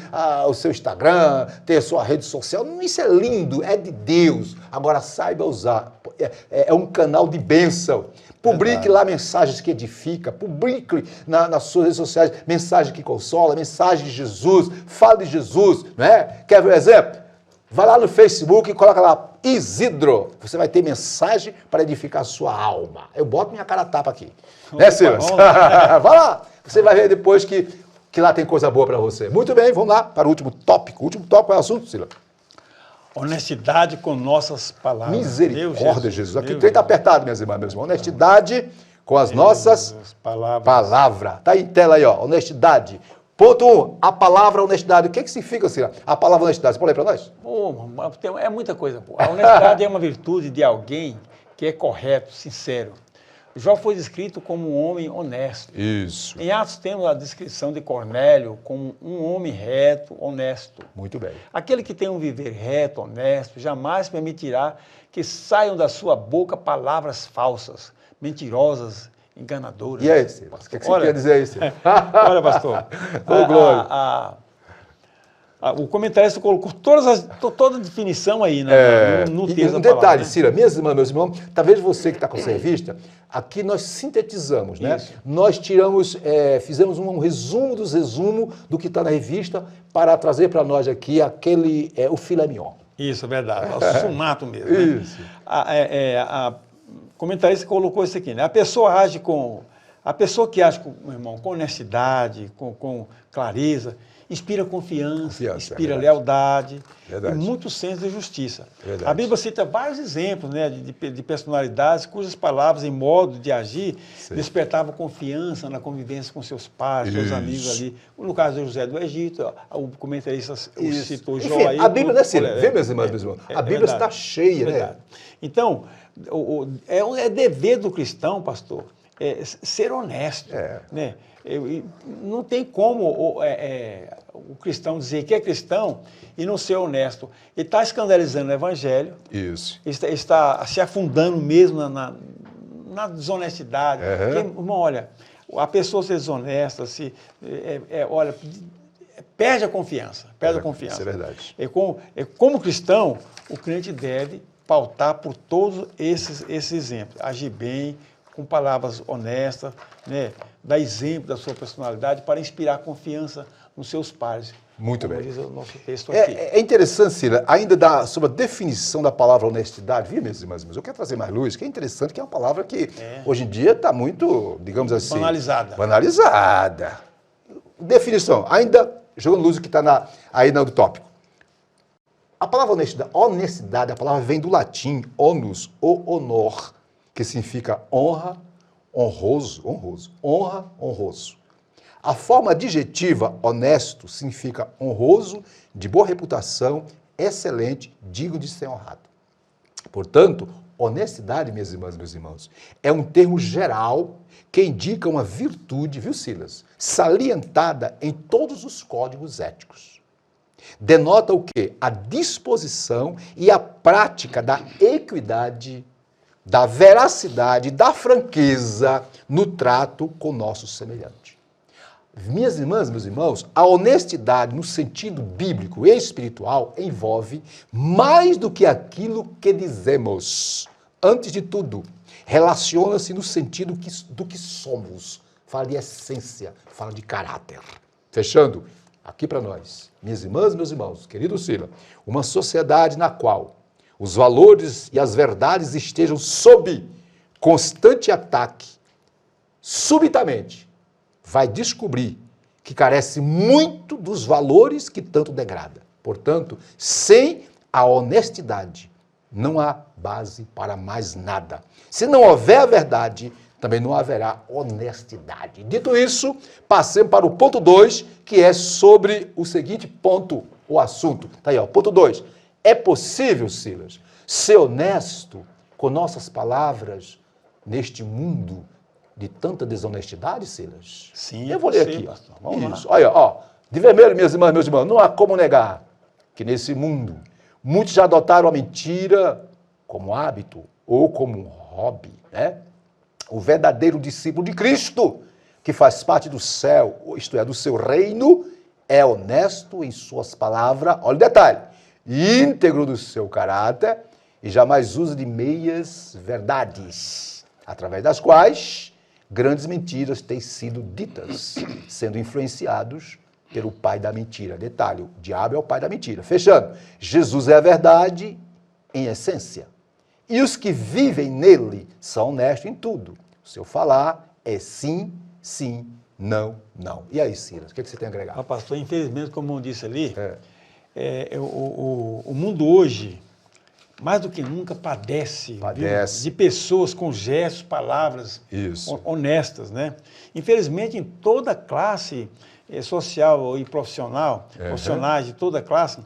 o seu Instagram, ter a sua rede social. Isso é lindo, é de Deus. Agora saiba usar. É um canal de bênção. Publique lá mensagens que edificam, publique nas suas redes sociais mensagens que consolam, mensagens de Jesus, fale de Jesus, né? Quer ver um exemplo? Vai lá no Facebook e coloca lá Isidro. Você vai ter mensagem para edificar a sua alma. Eu boto minha cara a tapa aqui. Né, Silas? Vai lá. Você vai ver depois que lá tem coisa boa para você. Muito bem, vamos lá para o último tópico. O último tópico é o assunto, Silas? Honestidade com nossas palavras. Misericórdia, Jesus. Aqui o trem está apertado, minhas irmãs, meus irmãos. Honestidade com as nossas palavras. Está em tela aí, ó. Honestidade. Ponto 1, a palavra honestidade. O que significa, Cira? A palavra honestidade. Você pode ler para nós? É muita coisa. A honestidade é uma virtude de alguém que é correto, sincero. Jó foi descrito como um homem honesto. Isso. Em Atos temos a descrição de Cornélio como um homem reto, honesto. Muito bem. Aquele que tem um viver reto, honesto, jamais permitirá que saiam da sua boca palavras falsas, mentirosas, enganadoras. E aí, Silas? O que você quer dizer aí, Silas? Olha, pastor. Ô, glória. O comentarista colocou toda a definição aí, né, no texto E um da detalhe, palavra, né? Cira, minhas irmãs, meus irmãos, talvez você que está com essa revista, aqui nós sintetizamos, né? Isso. Nós tiramos, fizemos um resumo dos resumos do que está na revista para trazer para nós aqui o filé mignon. Isso, é verdade. O sumato mesmo. Né? Isso. A comentarista colocou isso aqui, né? A pessoa que age, meu irmão, com honestidade, com clareza, inspira confiança, inspira lealdade e muito senso de justiça. Verdade. A Bíblia cita vários exemplos, né, de personalidades cujas palavras e modo de agir despertavam confiança na convivência com seus pais, seus amigos ali. No caso de José do Egito, o comentarista citou Jó aí. A Bíblia, né, Cira? Vê, meus irmãos, meus irmãos. A Bíblia está cheia, né? Então, é dever do cristão, pastor, ser honesto, né? Não tem como o cristão dizer que é cristão e não ser honesto. Ele está escandalizando o evangelho, Isso. está se afundando mesmo na desonestidade. Porque, irmão, olha, a pessoa ser desonesta, olha, perde a confiança. Perde a confiança. Isso é verdade. Como cristão, o crente deve pautar por todos esses exemplos. Agir bem, com palavras honestas, né? Dar exemplo da sua personalidade para inspirar confiança nos seus pares. Muito como bem. diz o nosso texto aqui. É interessante, Cira, ainda sobre a definição da palavra honestidade, viu, meus irmãos? Eu quero trazer mais luz, que é interessante, que é uma palavra que hoje em dia está muito, digamos assim... Banalizada. Banalizada. Definição, ainda jogando luz o que está aí no tópico. A palavra honestidade, a palavra vem do latim onus ou honor, que significa honra, honroso, honra, honroso. A forma adjetiva honesto significa honroso, de boa reputação, excelente, digno de ser honrado. Portanto, honestidade, minhas irmãs e meus irmãos, é um termo geral que indica uma virtude, viu, Silas? Salientada em todos os códigos éticos. Denota o quê? A disposição e a prática da equidade, da veracidade, da franqueza no trato com o nosso semelhante. Minhas irmãs, meus irmãos, a honestidade no sentido bíblico e espiritual envolve mais do que aquilo que dizemos. Antes de tudo, relaciona-se no sentido do que somos. Fala de essência, fala de caráter. Fechando, aqui para nós, minhas irmãs, meus irmãos, querido Sila, uma sociedade na qual os valores e as verdades estejam sob constante ataque, subitamente, vai descobrir que carece muito dos valores que tanto degrada. Portanto, sem a honestidade, não há base para mais nada. Se não houver a verdade, também não haverá honestidade. Dito isso, passemos para o ponto 2, que é sobre o seguinte ponto, o assunto. Está aí, ó, ponto 2. É possível, Silas, ser honesto com nossas palavras neste mundo de tanta desonestidade, Silas? Sim, eu vou ler aqui. Pastor. Vamos Isso. lá. Olha, ó, de vermelho, minhas irmãs, meus irmãos, não há como negar que nesse mundo muitos já adotaram a mentira como hábito ou como um hobby, né? O verdadeiro discípulo de Cristo, que faz parte do céu, isto é, do seu reino, é honesto em suas palavras, olha o detalhe, íntegro do seu caráter e jamais usa de meias verdades, através das quais grandes mentiras têm sido ditas, sendo influenciados pelo pai da mentira. Detalhe, o diabo é o pai da mentira. Fechando, Jesus é a verdade em essência. E os que vivem nele são honestos em tudo. O seu falar é sim, sim, não, não. E aí, Silas, o que você tem a agregar? Pastor, infelizmente, como eu disse ali, o mundo hoje, mais do que nunca, padece. Viu? De pessoas com gestos, palavras honestas, né? Infelizmente, em toda classe social e profissional, profissionais de toda classe,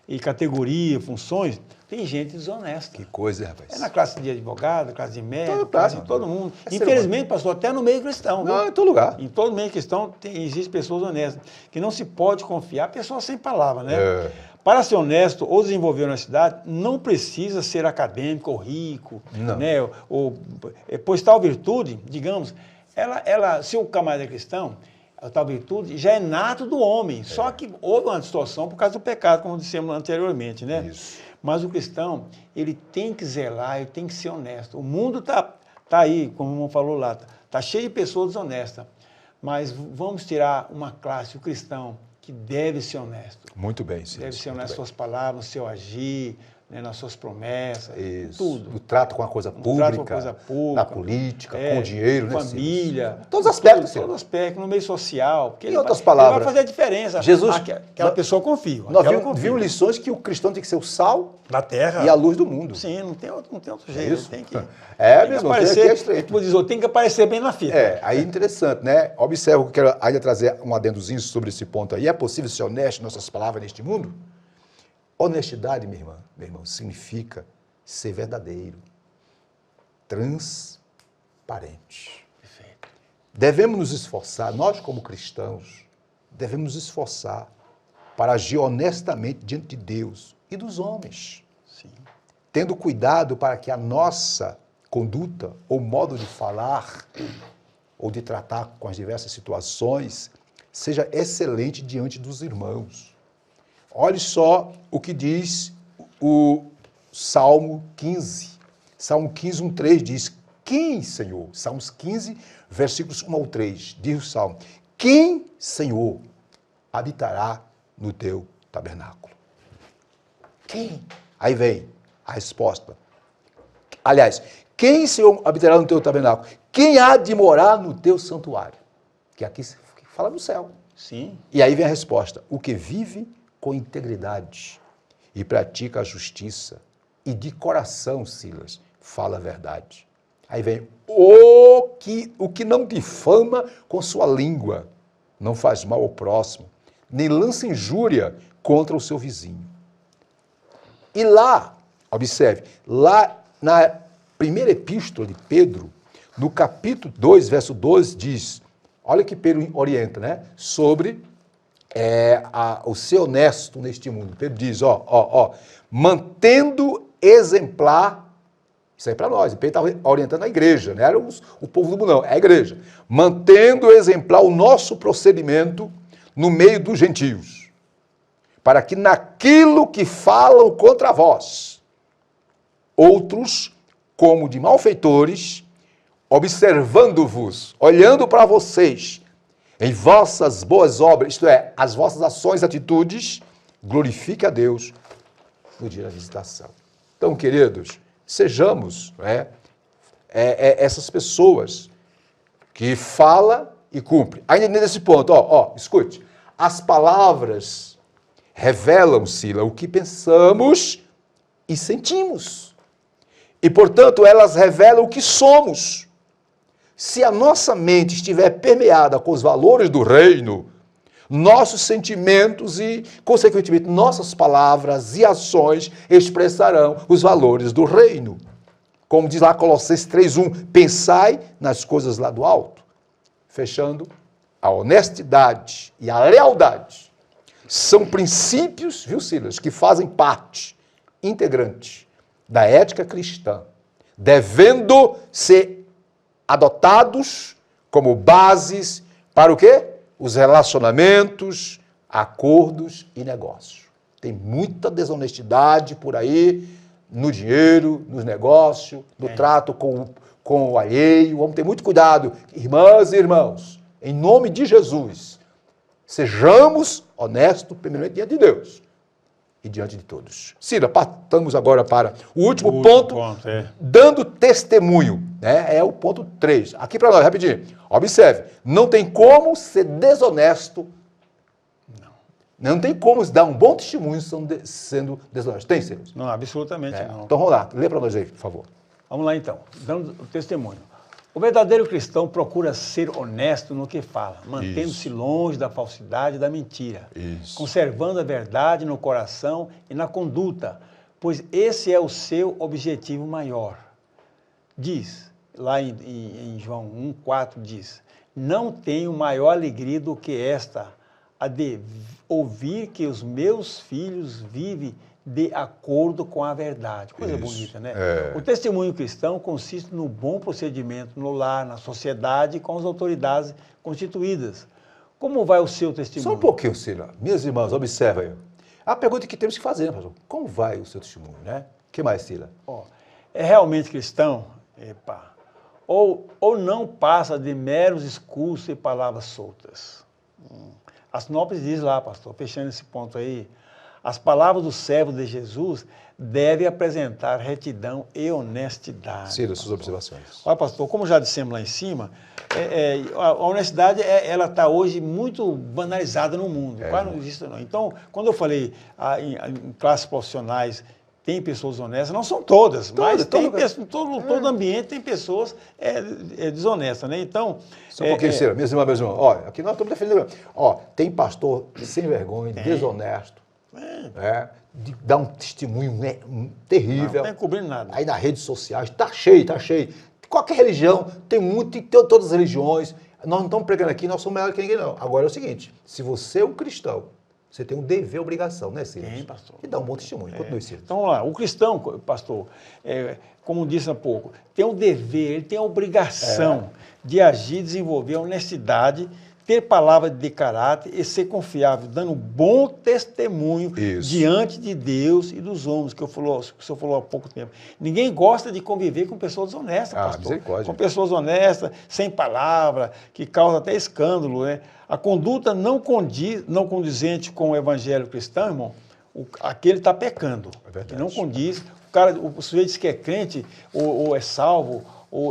e categoria, funções, tem gente desonesta. Que coisa, hein, rapaz? É na classe de advogado, classe de médico, Todo classe de caso. todo mundo. É ser Infelizmente, pastor, até no meio cristão. Não, Viu? em todo lugar. Em todo meio cristão existem pessoas honestas, que não se pode confiar, pessoas sem palavra, né? É. Para ser honesto ou desenvolver honestidade, não precisa ser acadêmico ou rico, Não. né? Pois tal virtude, digamos, se o camarada é cristão, a tal virtude já é nato do homem, só que houve uma distorção por causa do pecado, como dissemos anteriormente, né? Isso. Mas o cristão, ele tem que zelar, ele tem que ser honesto. O mundo tá aí, como o irmão falou lá, tá cheio de pessoas desonestas, mas vamos tirar uma classe, o cristão, que deve ser honesto. Muito bem, Silas. Deve ser muito honesto nas bem. suas palavras, no seu agir, né, nas suas promessas, Isso. tudo. No trato com a coisa trato pública, com a coisa pública, na política, com o dinheiro, né, família, Silas? Todos os aspectos, tudo, Silas. todos os aspectos, no meio social. Porque Em outras palavras, ele vai fazer a diferença. Jesus- Aquela pessoa confia. Nós aquela vimos lições que o cristão tem que ser o sal da terra. e a luz do mundo. Sim, não tem outro jeito. Isso. Tem que, É, tem que mesmo, aparecer, tem que estreito. como diz, tem que aparecer bem na fita. É, aí interessante, né? Observa que eu quero ainda trazer um adendozinho sobre esse ponto aí. É possível ser honesto em nossas palavras neste mundo? Honestidade, minha irmã, meu irmão, significa ser verdadeiro, transparente. Perfeito. Devemos nos esforçar, nós como cristãos, devemos nos esforçar para agir honestamente diante de Deus e dos homens, Sim. tendo cuidado para que a nossa conduta ou modo de falar ou de tratar com as diversas situações seja excelente diante dos irmãos. Olhe só o que diz o Salmo 15. Salmo 15, 1:3 diz: quem, Senhor? Salmos 15, versículos 1 ao 3, diz o Salmo: quem, Senhor, habitará no teu tabernáculo? Quem? Aí vem a resposta. Aliás, quem, Senhor, habitará no teu tabernáculo? Quem há de morar no teu santuário? Que aqui fala no céu. Sim. E aí vem a resposta: o que vive com integridade e pratica a justiça e de coração, Silas, fala a verdade. Aí vem o que não difama com sua língua, não faz mal ao próximo, nem lança injúria contra o seu vizinho. E lá, observe, lá na primeira epístola de Pedro, no capítulo 2, verso 12, diz, olha que Pedro orienta, né, sobre o ser honesto neste mundo. Pedro diz, mantendo exemplar, isso aí para nós, Pedro estava orientando a igreja, não era o povo do mundo, não, é a igreja. Mantendo exemplar o nosso procedimento no meio dos gentios, para que naquilo que falam contra vós, outros, como de malfeitores, observando-vos, olhando para vocês, em vossas boas obras, isto é, as vossas ações e atitudes, glorifique a Deus no dia da visitação. Então, queridos, sejamos essas pessoas que fala e cumpre. Ainda nesse ponto, escute, as palavras revelam, Sila, o que pensamos e sentimos. E, portanto, elas revelam o que somos. Se a nossa mente estiver permeada com os valores do reino, nossos sentimentos e, consequentemente, nossas palavras e ações expressarão os valores do reino. Como diz lá Colossenses 3:1, pensai nas coisas lá do alto. Fechando, a honestidade e a lealdade são princípios, viu, Silas, que fazem parte integrante da ética cristã, devendo ser adotados como bases para o quê? Os relacionamentos, acordos e negócios. Tem muita desonestidade por aí, no dinheiro, nos negócios, no trato com o alheio. Vamos ter muito cuidado. Irmãs e irmãos, em nome de Jesus, sejamos honestos, primeiramente diante de Deus e diante de todos. Cira, partamos agora para o último ponto, dando testemunho. Né? É o ponto 3. Aqui para nós, rapidinho. Observe, não tem como ser desonesto. Não tem como dar um bom testemunho sendo desonesto. Tem, Ciro? Não, absolutamente não. Então vamos lá, lê para nós aí, por favor. Vamos lá então, dando o testemunho. O verdadeiro cristão procura ser honesto no que fala, mantendo-se longe da falsidade e da mentira, conservando a verdade no coração e na conduta, pois esse é o seu objetivo maior. Diz, lá em João 1,4 diz, não tenho maior alegria do que esta, a de ouvir que os meus filhos vivem de acordo com a verdade. Coisa bonita, né? O testemunho cristão consiste no bom procedimento no lar, na sociedade e com as autoridades constituídas. Como vai o seu testemunho? Só um pouquinho, Sila. Minhas irmãs, observa aí. A pergunta que temos que fazer, né, pastor? Como vai o seu testemunho, né? O que mais, Sila? É realmente cristão? Epa. Ou não passa de meros discursos e palavras soltas? A sinopse diz lá, pastor, fechando esse ponto aí, as palavras do servo de Jesus devem apresentar retidão e honestidade. Cira, suas observações. Olha, pastor, como já dissemos lá em cima, a honestidade ela está hoje muito banalizada no mundo. Quase não existe, não. Então, quando eu falei em classes profissionais, tem pessoas honestas, não são todas, mas todo ambiente tem pessoas desonestas, né? Então... Só um pouquinho, Cira, minhas irmãs, olha, aqui nós estamos defendendo. Tem pastor sem vergonha, desonesto, dá um testemunho terrível. Não tem cobrindo nada. Aí nas redes sociais, tá cheio. Qualquer religião, tem todas as religiões. Nós não estamos pregando aqui, nós somos melhores que ninguém, não. Agora é o seguinte, se você é um cristão, você tem um dever, obrigação, né, Ciro? Tem, pastor. E dá um bom testemunho. Continue, Ciro. Então, vamos lá. O cristão, pastor, como disse há pouco, tem o dever, ele tem a obrigação de agir, desenvolver a honestidade, ter palavra de caráter e ser confiável, dando bom testemunho diante de Deus e dos homens, que o senhor falou há pouco tempo. Ninguém gosta de conviver com pessoas desonestas, pastor. Misericórdia. Com pessoas honestas, sem palavra, que causam até escândalo, né? A conduta não condizente com o evangelho cristão, irmão, aquele está pecando. É verdade. Que não condiz. O sujeito diz que é crente ou é salvo,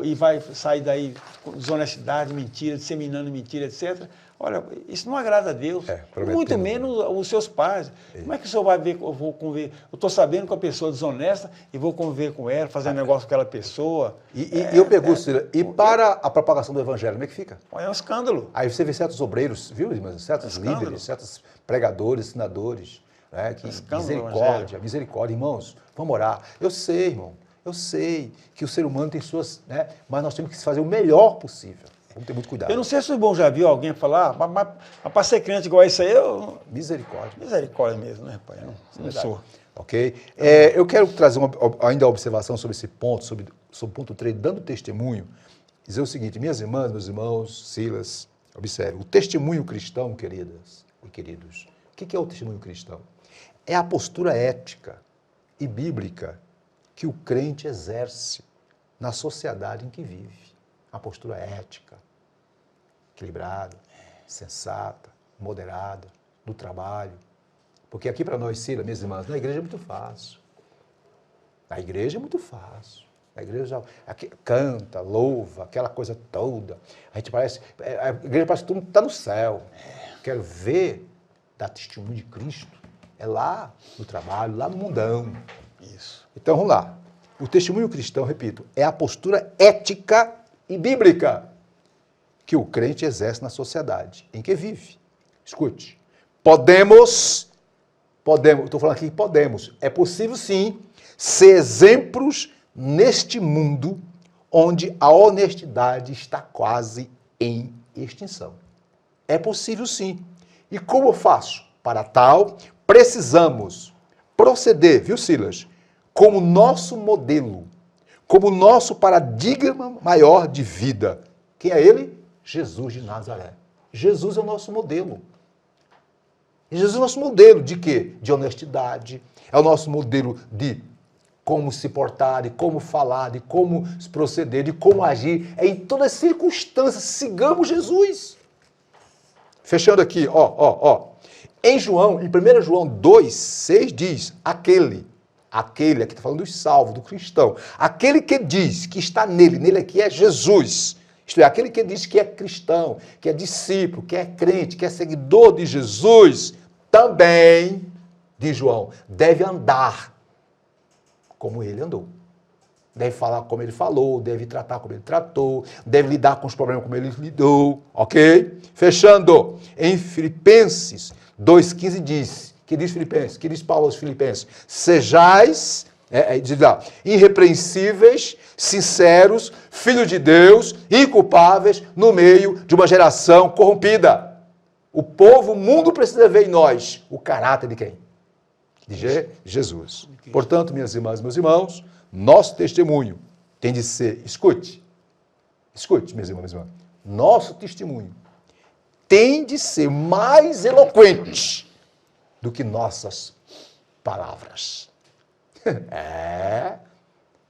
e vai sair daí com desonestidade, mentira, disseminando mentira, etc. Olha, isso não agrada a Deus, muito menos os seus pais. Como é que o senhor vai ver, eu vou conviver? Eu estou sabendo que a pessoa é desonesta e vou conviver com ela, fazer negócio com aquela pessoa. E eu pergunto, Ciro, e para a propagação do evangelho, como é que fica? É um escândalo. Aí você vê certos obreiros, viu, irmãos? Certos líderes, certos pregadores, ensinadores, né? Que misericórdia, irmãos, vamos orar. Eu sei, irmão. Eu sei que o ser humano tem suas, né? Mas nós temos que fazer o melhor possível. Vamos ter muito cuidado. Eu não sei se o irmão já viu alguém falar, mas para ser crente igual isso aí, Misericórdia. Misericórdia mesmo, né, rapaz? Não sou. Ok? Eu quero trazer ainda a observação sobre esse ponto, sobre o ponto 3, dando testemunho, dizer o seguinte, minhas irmãs, meus irmãos, Silas, observe, o testemunho cristão, queridas e queridos, o que é o testemunho cristão? É a postura ética e bíblica que o crente exerce na sociedade em que vive. Uma postura ética, equilibrada, sensata, moderada, no trabalho. Porque aqui para nós, Cira, minhas irmãs, na igreja é muito fácil. Na igreja é muito fácil. A igreja canta, louva, aquela coisa toda. A igreja parece que todo mundo está no céu. Quero ver, dar testemunho de Cristo, é lá no trabalho, lá no mundão. Isso. Então, vamos lá. O testemunho cristão, repito, é a postura ética e bíblica que o crente exerce na sociedade em que vive. Escute, estou falando aqui que podemos, é possível sim ser exemplos neste mundo onde a honestidade está quase em extinção. É possível sim. E como eu faço? Para tal, precisamos proceder, viu, Silas? Como nosso modelo, como nosso paradigma maior de vida. Quem é ele? Jesus de Nazaré. Jesus é o nosso modelo. E Jesus é o nosso modelo de quê? De honestidade. É o nosso modelo de como se portar, de como falar, de como se proceder, de como agir. É em todas as circunstâncias. Sigamos Jesus. Fechando aqui, Em 1 João 2,6 diz, aquele, aqui está falando dos salvos, do cristão, aquele que diz que está nele aqui é Jesus, isto é, aquele que diz que é cristão, que é discípulo, que é crente, que é seguidor de Jesus, também, diz João, deve andar como ele andou. deve falar como ele falou, deve tratar como ele tratou, deve lidar com os problemas como ele lidou, ok? Fechando, em Filipenses 2,15 diz, que diz Paulo aos Filipenses, sejais, diz lá, irrepreensíveis, sinceros, filhos de Deus, inculpáveis no meio de uma geração corrompida. O povo, o mundo precisa ver em nós o caráter de quem? De Jesus. Portanto, minhas irmãs e meus irmãos, nosso testemunho tem de ser, escute, minhas irmãs e meus irmãos, nosso testemunho tem de ser mais eloquente do que nossas palavras.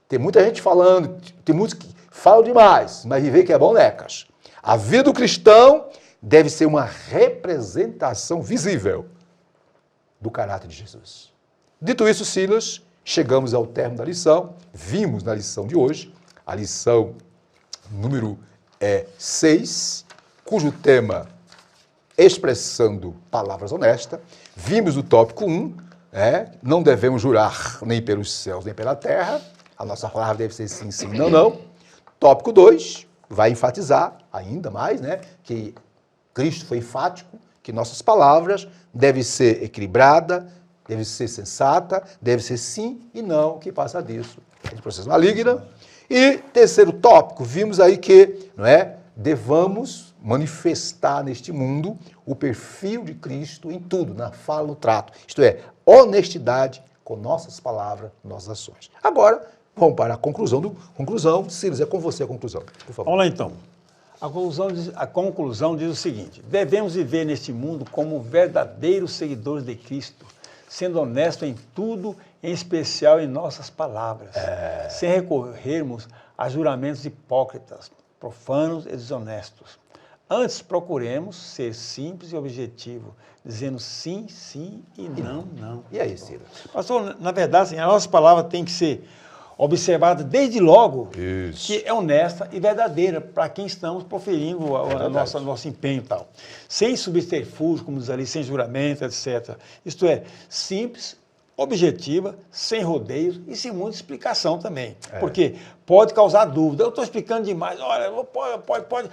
Tem muita gente falando, tem muitos que falam demais, mas viver que é bom, necas. A vida do cristão deve ser uma representação visível do caráter de Jesus. Dito isso, Silas, chegamos ao término da lição, vimos na lição de hoje, a lição número 6, cujo tema expressando palavras honestas. Vimos o tópico 1, não devemos jurar nem pelos céus nem pela terra, a nossa palavra deve ser sim, sim, não, não. Tópico 2 vai enfatizar ainda mais, que Cristo foi enfático, que nossas palavras devem ser equilibradas, deve ser sensata, deve ser sim e não, que passa disso é de processo maligno. E terceiro tópico, vimos aí que devamos manifestar neste mundo o perfil de Cristo em tudo, na fala, no trato. Isto é, honestidade com nossas palavras, nossas ações. Agora, vamos para a conclusão. Silas, é com você a conclusão, por favor. Vamos lá então. A conclusão diz o seguinte: devemos viver neste mundo como verdadeiros seguidores de Cristo, sendo honestos em tudo, em especial em nossas palavras, sem recorrermos a juramentos hipócritas, profanos e desonestos. Antes, procuremos ser simples e objetivos, dizendo sim, sim e não, não. E aí, Silas? Pastor, na verdade, assim, a nossa palavra tem que ser observada desde logo, Isso. que é honesta e verdadeira para quem estamos proferindo nosso empenho e tal. Sem subterfúgio, como diz ali, sem juramento, etc. Isto é, simples, objetiva, sem rodeios e sem muita explicação também. Porque pode causar dúvida. Eu estou explicando demais. Olha, pode.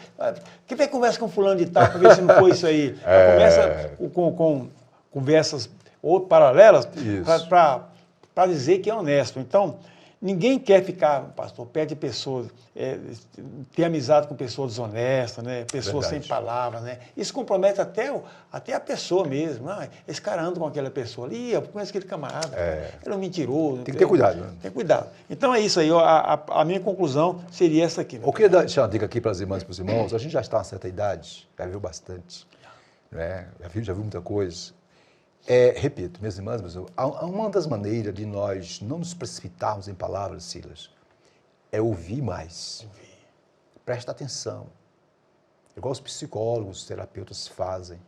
Quem vem conversa com fulano de tal para ver se não foi isso aí? Conversa com conversas ou paralelas para dizer que é honesto. Então, ninguém quer ficar, pastor, perto de pessoas, ter amizade com pessoas desonestas, pessoas sem palavras. Isso compromete até a pessoa mesmo. Esse cara anda com aquela pessoa ali, eu conheço aquele camarada, ele é um mentiroso. Tem que ter cuidado. Tem cuidado. Então é isso aí, a minha conclusão seria essa aqui. Eu queria deixar uma dica aqui para as irmãs e para os irmãos. A gente já está a uma certa idade, já viu bastante, já viu muita coisa. Repito, minhas irmãs, uma das maneiras de nós não nos precipitarmos em palavras, Silas, é ouvir mais. Presta atenção. Igual os psicólogos, os terapeutas fazem.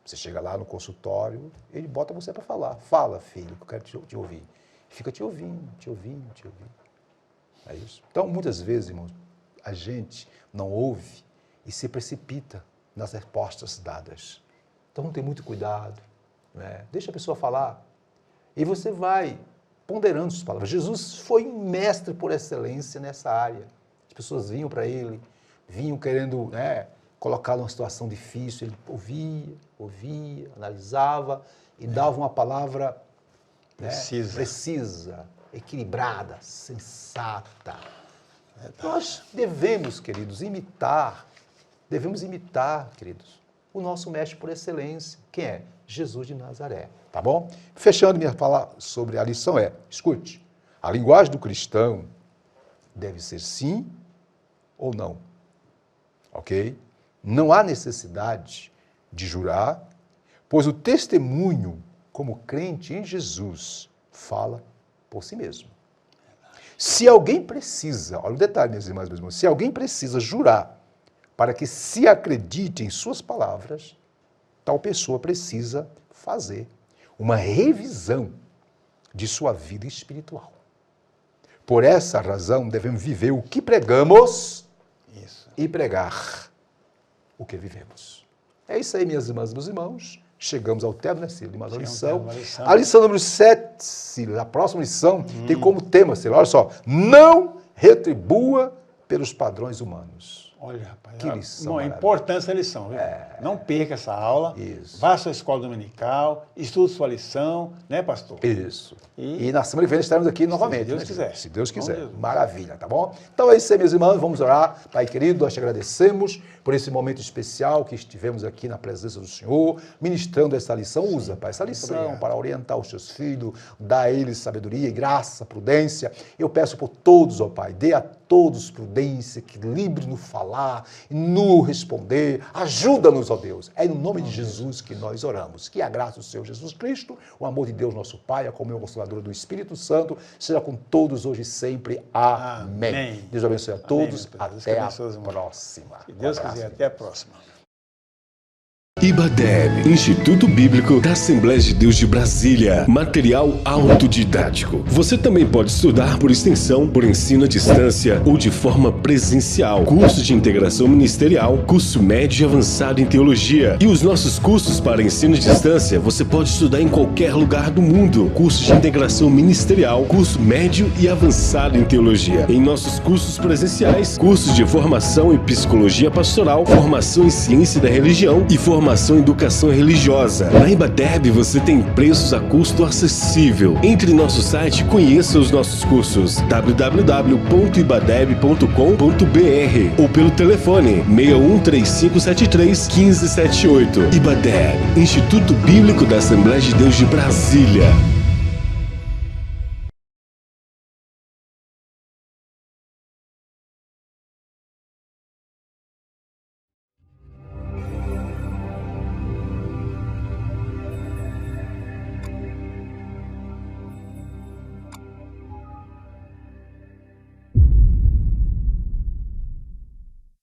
Você chega lá no consultório, ele bota você para falar. Fala, filho, que eu quero te ouvir. Fica te ouvindo. É isso. Então, muitas vezes, irmãos, a gente não ouve e se precipita nas respostas dadas. Então, tem muito cuidado. Deixa a pessoa falar e você vai ponderando suas palavras. Jesus foi um mestre por excelência nessa área. As pessoas vinham para ele, vinham querendo colocá-lo numa situação difícil. Ele ouvia, analisava e dava uma palavra precisa, equilibrada, sensata. Nós devemos, queridos, imitar, queridos, o nosso mestre por excelência. Quem é? Jesus de Nazaré, tá bom? Fechando minha fala sobre a lição escute, a linguagem do cristão deve ser sim ou não, ok? Não há necessidade de jurar, pois o testemunho como crente em Jesus fala por si mesmo. Se alguém precisa, olha o detalhe, minhas irmãs e meus irmãos, se alguém precisa jurar para que se acredite em suas palavras, tal pessoa precisa fazer uma revisão de sua vida espiritual. Por essa razão, devemos viver o que pregamos e pregar o que vivemos. É isso aí, minhas irmãs e meus irmãos. Chegamos ao término de mais uma lição. A lição número 7, a próxima lição, tem como tema, olha só, não retribua pelos padrões humanos. Olha, rapaz, Que lição é maravilhosa. importante essa lição, viu? Não perca essa aula. Isso. Vá à sua escola dominical, estude sua lição, né, pastor? Isso. E- E na semana que vem estaremos aqui novamente. Deus né, quiser. querido? Se Deus Em nome quiser. de Jesus. Maravilha, tá bom? Então é isso aí, meus irmãos. Vamos orar. Pai querido, nós te agradecemos por esse momento especial que estivemos aqui na presença do Senhor, ministrando essa lição. Usa, Pai, essa lição obrigado. para orientar os teus filhos, dar a eles sabedoria, graça, prudência. Eu peço por todos, ó Pai, dê a todos prudência, equilíbrio no falar, no responder. Ajuda-nos, ó Deus. É no nome de Jesus que nós oramos. Que a graça do Senhor Jesus Cristo, o amor de Deus, nosso Pai, a comunhão consoladora do Espírito Santo, seja com todos hoje e sempre. Amém. Amém. Deus abençoe a todos. Amém, Deus Até a abençoe os irmãos. próxima. Se Deus Um abraço. quiser, até a próxima. IBADEB, Instituto Bíblico da Assembleia de Deus de Brasília. Material autodidático. Você também pode estudar por extensão, por ensino à distância ou de forma presencial. Curso de integração ministerial, curso médio e avançado em teologia. E os nossos cursos para ensino à distância, você pode estudar em qualquer lugar do mundo. Curso de integração ministerial, curso médio e avançado em teologia. Em nossos cursos presenciais, cursos de formação em psicologia pastoral, formação em ciência da religião e formação em educação religiosa. Na IBADEB você tem preços a custo acessível. Entre em nosso site e conheça os nossos cursos www.ibadeb.com.br ou pelo telefone 613573 1578. IBADEB, Instituto Bíblico da Assembleia de Deus de Brasília.